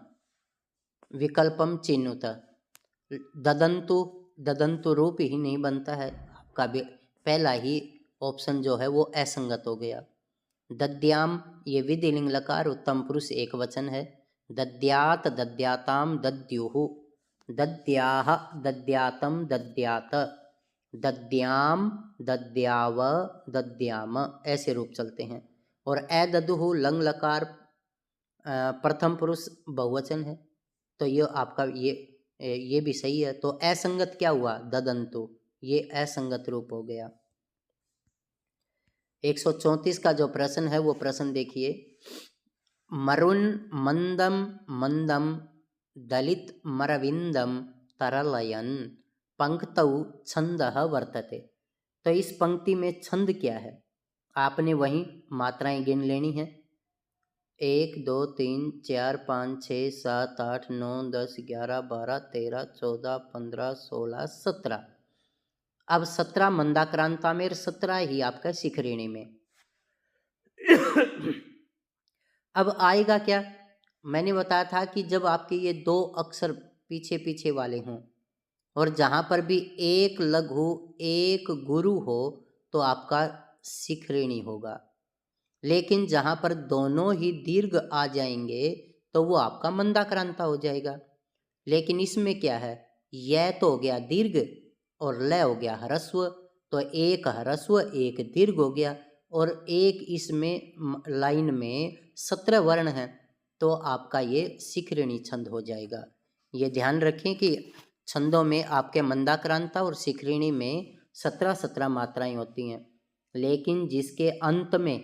विकल्पम चिन्हुत। ददंतु रूप ही नहीं बनता है, आपका पहला ही ऑप्शन जो है वो असंगत हो गया। दद्याम ये विधिलिंग लकार उत्तम पुरुष एक वचन है। दद्यात दद्याताम दद्युः, दद्याः दद्यातम दद्यात, दद्याम दद्याव दद्याम, ऐसे रूप चलते हैं। और अददुः लंग लकार प्रथम पुरुष बहुवचन है तो ये आपका ये भी सही है। तो असंगत क्या हुआ? ददंतु, ये असंगत रूप हो गया। 134 का जो प्रश्न है वो प्रश्न देखिए। मरुन मंदम मंदम दलित मरविंदम तरलयन पंक्तौ छंदः वर्तते। तो इस पंक्ति में छंद क्या है? आपने वहीं मात्राएं गिन लेनी है। 1 2 3 4 5 6 7 8 9 10 11 12 13 14 15 16 17। अब 17 मंदाक्रांता में 17 ही आपका शिखरिणी में। अब आएगा क्या? मैंने बताया था कि जब आपके ये 2 अक्षर पीछे पीछे वाले हों और जहाँ पर भी एक लघु एक गुरु हो तो आपका शिखरिणी होगा। लेकिन जहाँ पर दोनों ही दीर्घ आ जाएंगे तो वो आपका मंदाक्रांता हो जाएगा। लेकिन इसमें क्या है? यह तो हो गया दीर्घ और ल हो गया ह्रस्व, तो एक ह्रस्व एक दीर्घ हो गया। और एक इसमें लाइन में 17 वर्ण हैं, तो आपका ये शिखरिणी छंद हो जाएगा। ये ध्यान रखें कि छंदों में आपके मंदाक्रांता और शिखरिणी में 17 मात्राएं होती हैं, लेकिन जिसके अंत में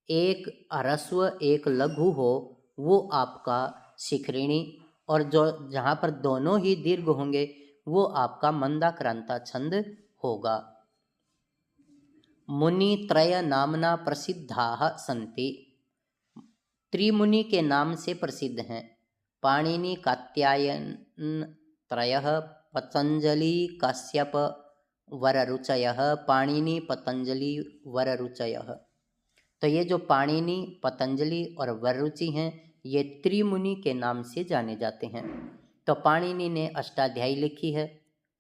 एक ह्रस्व एक लघु हो वो आपका शिखरिणी, और जो जहाँ पर दोनों ही दीर्घ होंगे वो आपका मंदाक्रांता छंद होगा। मुनित्रय नामना प्रसिद्धाः सन्ति, त्रिमुनि के नाम से प्रसिद्ध हैं। पाणिनि कात्यायन त्रयः, पतंजलि काश्यप वररुचयः, पाणिनि पतंजलि वररुचयः। तो ये जो पाणिनि, पतंजलि और वररुचि हैं ये त्रिमुनि के नाम से जाने जाते हैं। तो पाणिनि ने अष्टाध्यायी लिखी है,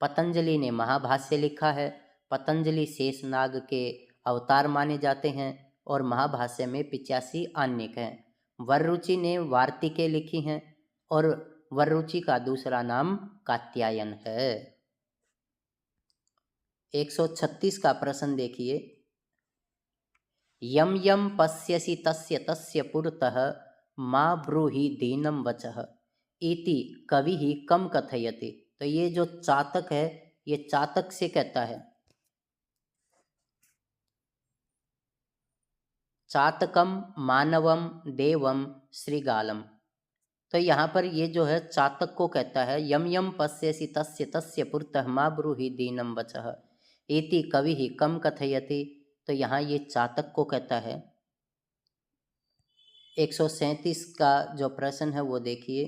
पतंजलि ने महाभाष्य लिखा है। पतंजलि शेषनाग के अवतार माने जाते हैं और महाभाष्य में 85 आन्यक हैं। वररुचि ने वार्तिकें लिखी हैं और वररुचि का दूसरा नाम कात्यायन है। 136 का प्रश्न देखिए। यम यम पश्यसि तस्य तस्य पुरतः मा ब्रूहि दीनं वचः इति कविः कम कथयति। तो ये जो चातक है ये चातक से कहता है। चातकम मानवम देवम श्रीगालम। तो यहाँ पर ये जो है चातक को कहता है, यम यम पश्यसि तस्य तस्य पुरतः मा ब्रूहि दीनं वचः इति कविः कम कथयति। तो यहाँ ये चातक को कहता है। 137 का जो प्रश्न है वो देखिए।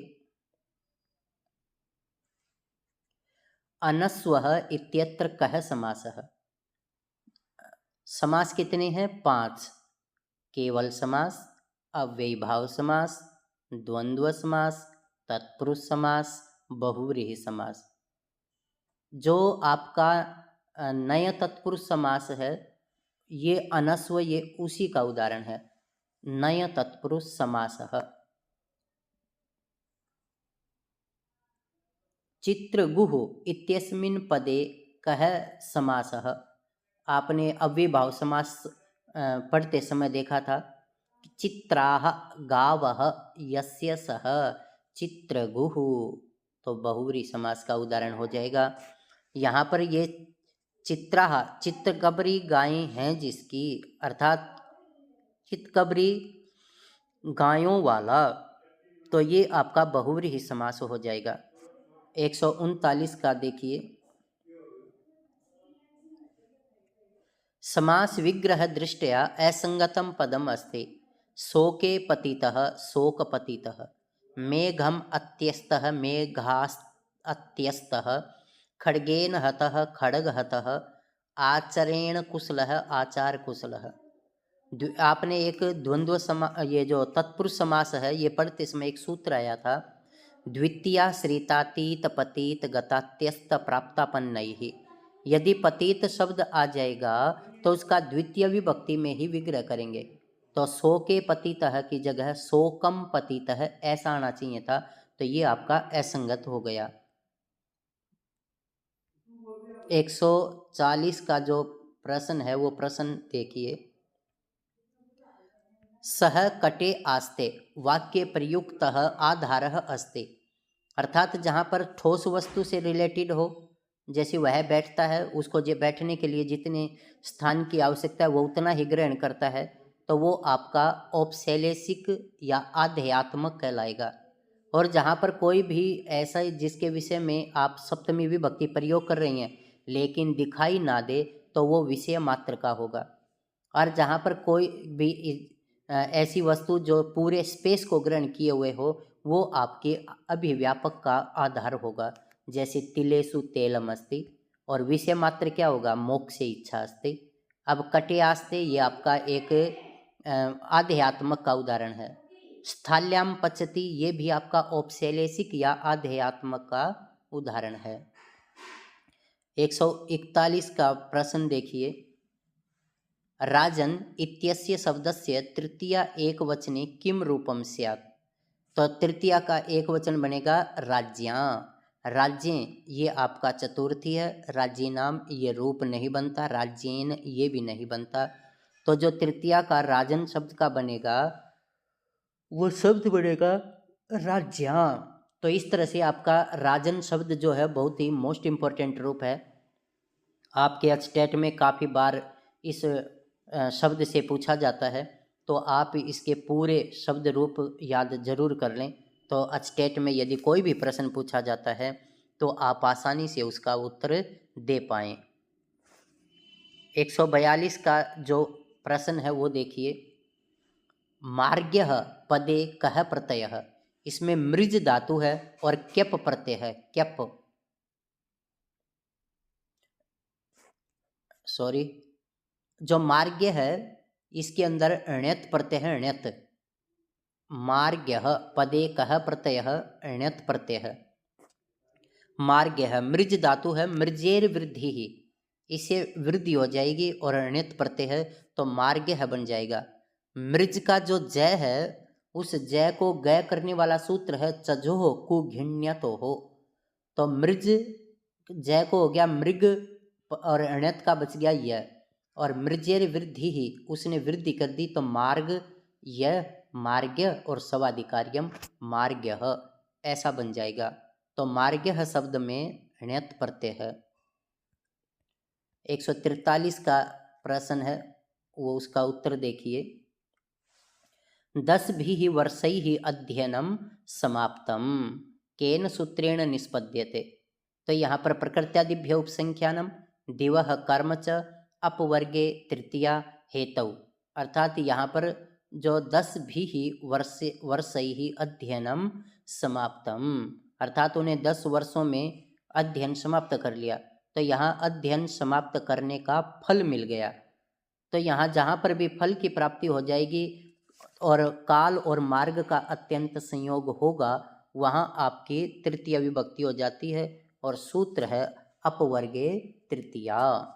अनस्वः इत्यत्र कः समासः। समास कितने हैं? 5। केवल समास, अव्ययीभाव समास, द्वंद्व समास, तत्पुरुष समास, बहुव्रीहि समास। जो आपका नय तत्पुरुष समास है ये अनस्व, ये उसी का उदाहरण है, नय तत्पुरुष समासः। चित्रगुः इत्यस्मिन् पदे कः समासः। आपने अव्ययीभाव समास पढ़ते समय देखा था। चित्राः गावः यस्य सः चित्रगुः, तो बहुव्रीहि समास का उदाहरण हो जाएगा। यहाँ पर ये चित्राः, चित्रकबरी गायें हैं जिसकी, अर्थात चितकबरी गायों वाला, तो ये आपका बहुव्रीहि समास हो जाएगा। 139 का देखिए। समास विग्रह दृष्ट्या असंगतम पदम अस्ति। शोके पतितः शोकपतितः, मेघम अत्यस्तः मेघात्यस्तः, खड्गेन हतः खड्गहतः, आचरेण कुशलः आचार कुशलः। आपने एक द्वंद्व ये जो तत्पुरुष समास है ये पढ़ते समय एक सूत्र आया था, द्वितीया श्रितातीत पतित गतात्यस्त प्राप्तापन्नैः। यदि पतित शब्द आ जाएगा तो उसका द्वितीय विभक्ति में ही विग्रह करेंगे। तो शोके पतितः की जगह शोकम पतितः ऐसा आना चाहिए था, तो ये आपका असंगत हो गया। 140 का जो प्रश्न है वो प्रश्न देखिए। सह कटे आस्ते वाक्य प्रयुक्तः आधारः अस्ति। अर्थात जहाँ पर ठोस वस्तु से रिलेटेड हो, जैसे वह बैठता है, उसको जो बैठने के लिए जितने स्थान की आवश्यकता है वो उतना ही ग्रहण करता है, तो वो आपका औपसेलेसिक या आध्यात्मक कहलाएगा। और जहाँ पर कोई भी ऐसा जिसके विषय में आप सप्तमी विभक्ति प्रयोग कर रही हैं लेकिन दिखाई ना दे तो वो विषय मात्र का होगा। और जहाँ पर कोई भी ऐसी वस्तु जो पूरे स्पेस को ग्रहण किए हुए हो वो आपके अभिव्यापक का आधार होगा। जैसे तिलेसु तेलम अस्ति, और विषय मात्र क्या होगा? मोक्षे इच्छा अस्ति। अब कटे आस्ते ये आपका एक आध्यात्मक का उदाहरण है। स्थाल्याम पचति ये भी आपका औपसेलेसिक या आध्यात्मक का उदाहरण है। 141 का प्रश्न देखिए। राजन इत्यस्य शब्दस्य तृतीया एक वचने किम रूपम स्यात्। तो तृतीया का एक वचन बनेगा राज्यां। राज्यें ये आपका चतुर्थी है, राज्य नाम ये रूप नहीं बनता, राज्येन ये भी नहीं बनता। तो जो तृतीया का राजन शब्द का बनेगा वो शब्द बनेगा राज्या। तो इस तरह से आपका राजन शब्द जो है बहुत ही मोस्ट इम्पोर्टेंट रूप है। आपके स्टेट में काफ़ी बार इस शब्द से पूछा जाता है, तो आप इसके पूरे शब्द रूप याद जरूर कर लें। तो स्टेट में यदि कोई भी प्रश्न पूछा जाता है तो आप आसानी से उसका उत्तर दे पाएँ। 142 का जो प्रश्न है वो देखिए, मार्ग्यः पदे कः प्रत्ययः। इसमें मृज धातु है और क्यप प्रत्यय है। क्यप, सॉरी, जो मार्ग्य है इसके अंदर ण्यत प्रत्यय है। ण्यत, मार्ग्यः पदे कः प्रत्ययः ण्यत प्रत्यय है। मार्ग्यः मृज धातु है, मृजेर वृद्धि ही, इससे वृद्धि हो जाएगी और ण्यत प्रत्यय है तो मार्ग्यः बन जाएगा। मृज का जो जय है उस जय को गय करने वाला सूत्र है चजोह कु घिण्यतो हो। तो मृज जय को हो गया मृग और अण्यत का बच गया यह, और मृजेर वृद्धि ही, उसने वृद्धि कर दी तो मार्ग यह मार्ग्य और सवाधिकार्यम मार्ग्य ऐसा बन जाएगा। तो मार्ग्य शब्द में ण्यत प्रत्यय है। 143 का प्रश्न है वो उसका उत्तर देखिए, 10 भी वर्षैः अध्ययनम समाप्तम केन सूत्रेण निष्पद्यते। तो यहाँ पर प्रकृत्यादिभ्य उपसंख्यानम दिवः कर्म च अपवर्गे तृतीया हेतु, अर्थात यहाँ पर जो 10 भी वर्षैः अध्ययनम समाप्तम, अर्थात उन्हें 10 वर्षों में अध्ययन समाप्त कर लिया। तो यहाँ अध्ययन समाप्त करने का फल मिल गया। तो यहाँ जहाँ पर भी फल की प्राप्ति हो जाएगी और काल और मार्ग का अत्यंत संयोग होगा वहाँ आपकी तृतीय विभक्ति हो जाती है और सूत्र है अपवर्गे तृतीया।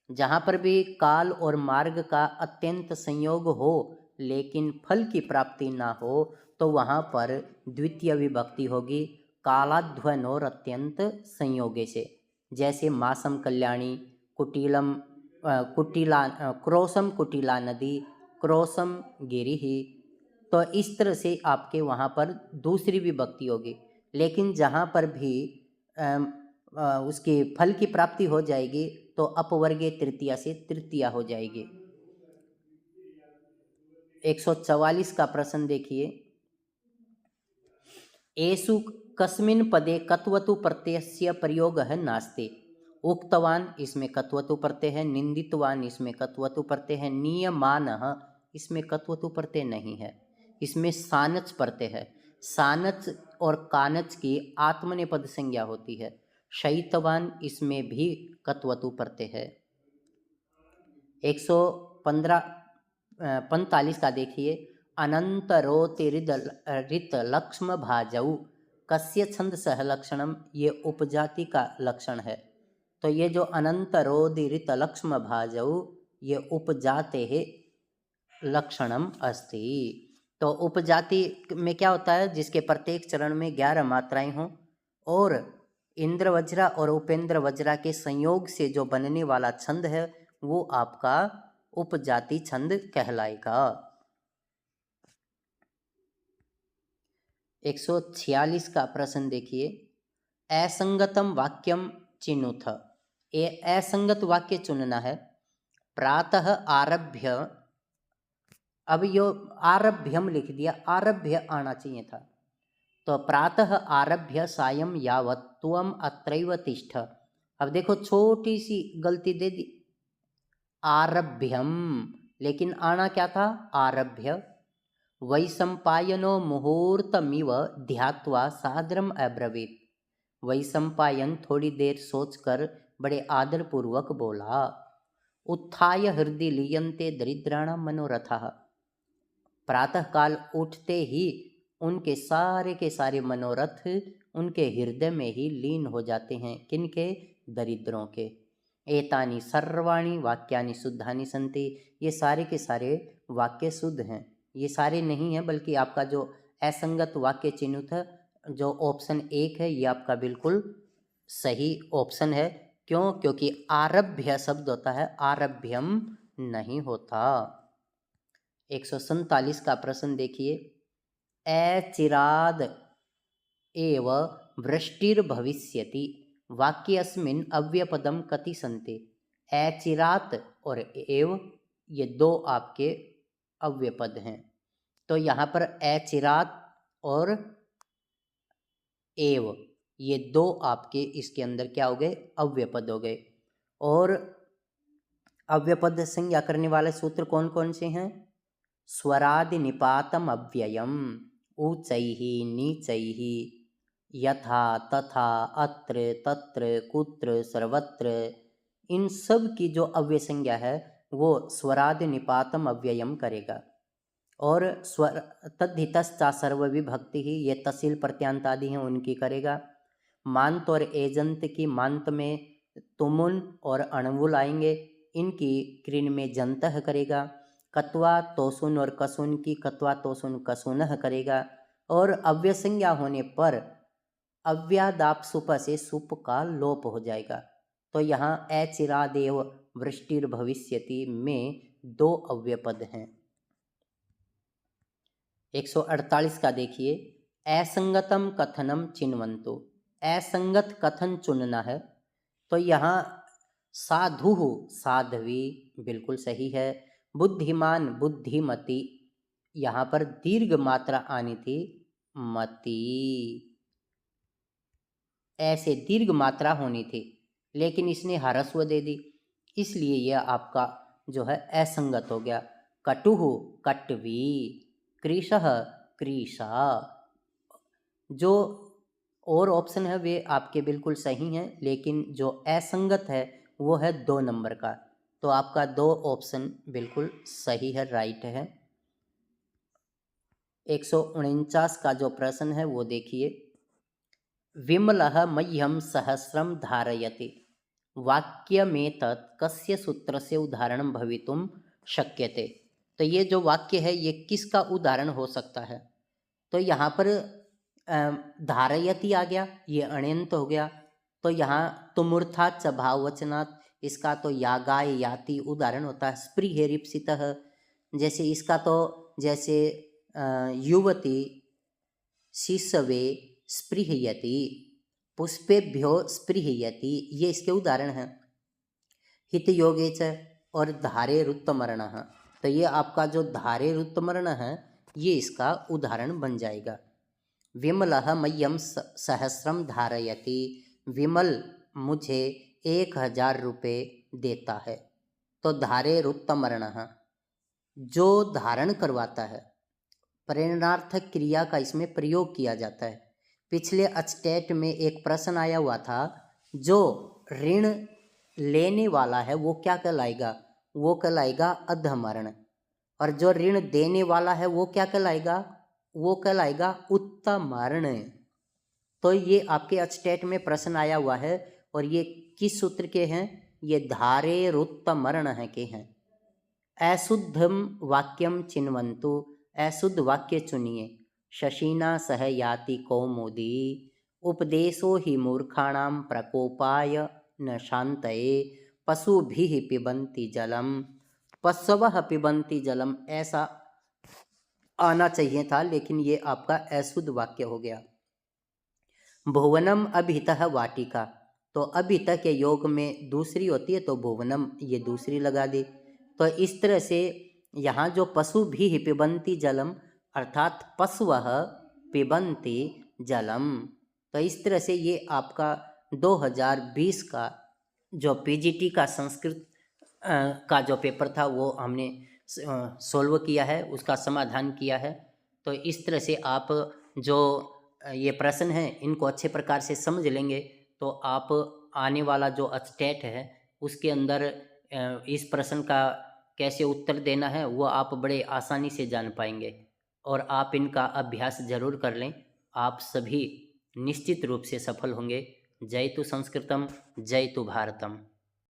जहाँ पर भी काल और मार्ग का अत्यंत संयोग हो लेकिन फल की प्राप्ति ना हो तो वहाँ पर द्वितीय विभक्ति होगी कालाध्वनोर अत्यंत संयोगे से। जैसे मासम कल्याणी, कुटिलम कुटिला, क्रोसम कुटिला नदी, क्रोसम गिरि ही। तो इस तरह से आपके वहाँ पर दूसरी विभक्ति होगी। लेकिन जहाँ पर भी उसकी फल की प्राप्ति हो जाएगी तो अपवर्गीय तृतीया से तृतीया हो जाएगी। 144 का प्रश्न देखिए, एषु कस्मिन् पदे कत्वतु प्रत्ययस्य प्रयोगः नास्ति। उक्तवान इसमें कत्वतु प्रत्यय है, निंदितवान इसमें कत्वतु प्रत्यय है, नियमानः इसमें कत्वतु प्रत्यय नहीं है, इसमें सानच प्रत्यय है। सानच और कानच की आत्मनेपद संज्ञा होती है। शयितवान इसमें भी कत्वतु प्रत्यय है। 145 का देखिए, अनंतरोतिरित लक्ष्म भाजऊ कस्य छंदसः लक्षणम, ये उपजाति का लक्षण है। तो ये जो अनंतरोदिरित लक्ष्म भाजऊ ये उपजाते है लक्षणम अस्ति। तो उपजाति में क्या होता है, जिसके प्रत्येक चरण में 11 मात्राएं हों और इंद्र वज्रा और उपेंद्र वज्रा के संयोग से जो बनने वाला छंद है वो आपका उपजाति छंद कहलाएगा। 146 का प्रश्न देखिए, असंगतम वाक्यम चिनुथ। ये असंगत वाक्य चुनना है। प्रातः आरभ्य, अब यो आरभ्यम लिख दिया, आरभ्य आना चाहिए था। तो प्रातः आरभ्य सायं यावत् त्वम अत्रैव तिष्ठ। अब देखो छोटी सी गलती दे दी, आरभ्यम, लेकिन आना क्या था, आरभ्य। वैशंपायनो मुहूर्तमिव ध्यात्वा सादरम अब्रवीत। वैशंपायन थोड़ी देर सोचकर बड़े आदरपूर्वक बोला। उत्थाय हृदय लीयन्ते दरिद्राणाम मनोरथः। प्रातःकाल उठते ही उनके सारे के सारे मनोरथ उनके हृदय में ही लीन हो जाते हैं। किनके, दरिद्रों के। एतानि सर्वाणि वाक्यानि शुद्धानि सन्ति, ये सारे के सारे वाक्य शुद्ध हैं। ये सारे नहीं हैं बल्कि आपका जो असंगत वाक्य चिन्हित है जो ऑप्शन 1 है ये आपका बिल्कुल सही ऑप्शन है। क्यों, क्योंकि आरभ्य शब्द होता है, आरभ्यम नहीं होता। 147 का प्रश्न देखिए, अचिराद एव वृष्टिर्भविष्यति वाक्यस्मिन् अव्ययपदम कति सन्ति। अचिरात और एव ये दो आपके अव्ययपद हैं। तो यहाँ पर अचिरात और एव ये दो आपके इसके अंदर क्या हो गए, अव्ययपद हो गए। और अव्ययपद संज्ञा करने वाले सूत्र कौन कौन से हैं? स्वरादि निपातम अव्ययम, ऊचैः नीचैः, यथा तथा अत्र तत्र कुत्र सर्वत्र, इन सब की जो अव्यय संज्ञा है वो स्वरादि निपातम अव्ययम करेगा। और स्वर तद्धितश्चा सर्वविभक्ति ही, ये तहसील प्रत्यांत आदि हैं उनकी करेगा। मांत और एजंत की मांत में तुमुन और अणवुल आएंगे, इनकी क्रिन में जंतः करेगा। कत्वा तोसुन और कसुन की कत्वा तोसुन कसुनः करेगा। और अव्यय संज्ञा होने पर अव्यादाप सुप से सुप का लोप हो जाएगा। तो यहाँ अचिरादेव वृष्टिर्भविष्यति में दो अव्ययपद हैं। 148 का देखिए, असंगतम कथनम चिन्वन्तु, असंगत कथन चुनना है। तो यहाँ साधु साध्वी बिल्कुल सही है। बुद्धिमान बुद्धिमती, यहाँ पर दीर्घ मात्रा आनी थी मती, ऐसे दीर्घ मात्रा होनी थी, लेकिन इसने ह्रस्व दे दी, इसलिए यह आपका जो है असंगत हो गया। कटुः कटवी, कृशः कृशा, जो और ऑप्शन है वे आपके बिल्कुल सही हैं, लेकिन जो असंगत है वो है 2 नंबर का। तो आपका 2 ऑप्शन बिल्कुल सही है, राइट है। 149 का जो प्रश्न है वो देखिए, विमलः मह्यम सहस्रम धारयति वाक्यमेतत् कस्य सूत्रस्य उदाहरणं भवितुं शक्यते। तो ये जो वाक्य है ये किसका उदाहरण हो सकता है? तो यहाँ पर धारयति आ गया, ये अण्यंत हो गया। तो यहाँ तुमूर्थात् च भाववचनात्, इसका तो यागाय याति उदाहरण होता है। स्पृहेरिप्सितः, जैसे इसका तो जैसे युवती शिशवे स्पृहयति, पुष्पेभ्यो स्पृहयति, ये इसके उदाहरण हैं। हितयोगे च और धारे रुत्तमरणः, तो ये आपका जो धारे रुत्तमरण है ये इसका उदाहरण बन जाएगा। विमलः मह्यम सहस्रम धारयति, विमल मुझे 1000 रुपये देता है। तो धारे रुत्तमरणः, जो धारण करवाता है, प्रेरणार्थक क्रिया का इसमें प्रयोग किया जाता है। पिछले अचटेट में एक प्रश्न आया हुआ था, जो ऋण लेने वाला है वो क्या कहलाएगा? वो कहलाएगा अधमरण। और जो ऋण देने वाला है वो क्या कहलाएगा? वो कहलाएगा उत्तमरण। तो ये आपके अचटेट में प्रश्न आया हुआ है, और ये किस सूत्र के हैं? ये धारे रुत्तमरण है के हैं। अशुद्धम वाक्यम चिन्वन्तु, अशुद्ध वाक्य चुनिए। शशिना सह याति कौमुदी, उपदेशो हि मूर्खाणां प्रकोपाय न शान्तये, पशुभिः पिबन्ति जलम, पशवः पिबन्ति जलम, ऐसा आना चाहिए था, लेकिन ये आपका अशुद्ध वाक्य हो गया। भुवनम अभितः वाटिका, तो अभितः के योग में दूसरी होती है, तो भुवनम ये दूसरी लगा दी। तो इस तरह से यहाँ जो पशु भी पिबन्ति जलम, अर्थात पशवः पिबन्ति जलम, तो इस तरह से ये आपका 2020 का जो पीजीटी का संस्कृत का जो पेपर था वो हमने सोल्व किया है, उसका समाधान किया है। तो इस तरह से आप जो ये प्रश्न हैं इनको अच्छे प्रकार से समझ लेंगे तो आप आने वाला जो अचटेट है उसके अंदर इस प्रश्न का कैसे उत्तर देना है वो आप बड़े आसानी से जान पाएंगे। और आप इनका अभ्यास जरूर कर लें, आप सभी निश्चित रूप से सफल होंगे। जय तु संस्कृतम, जय तु भारतम।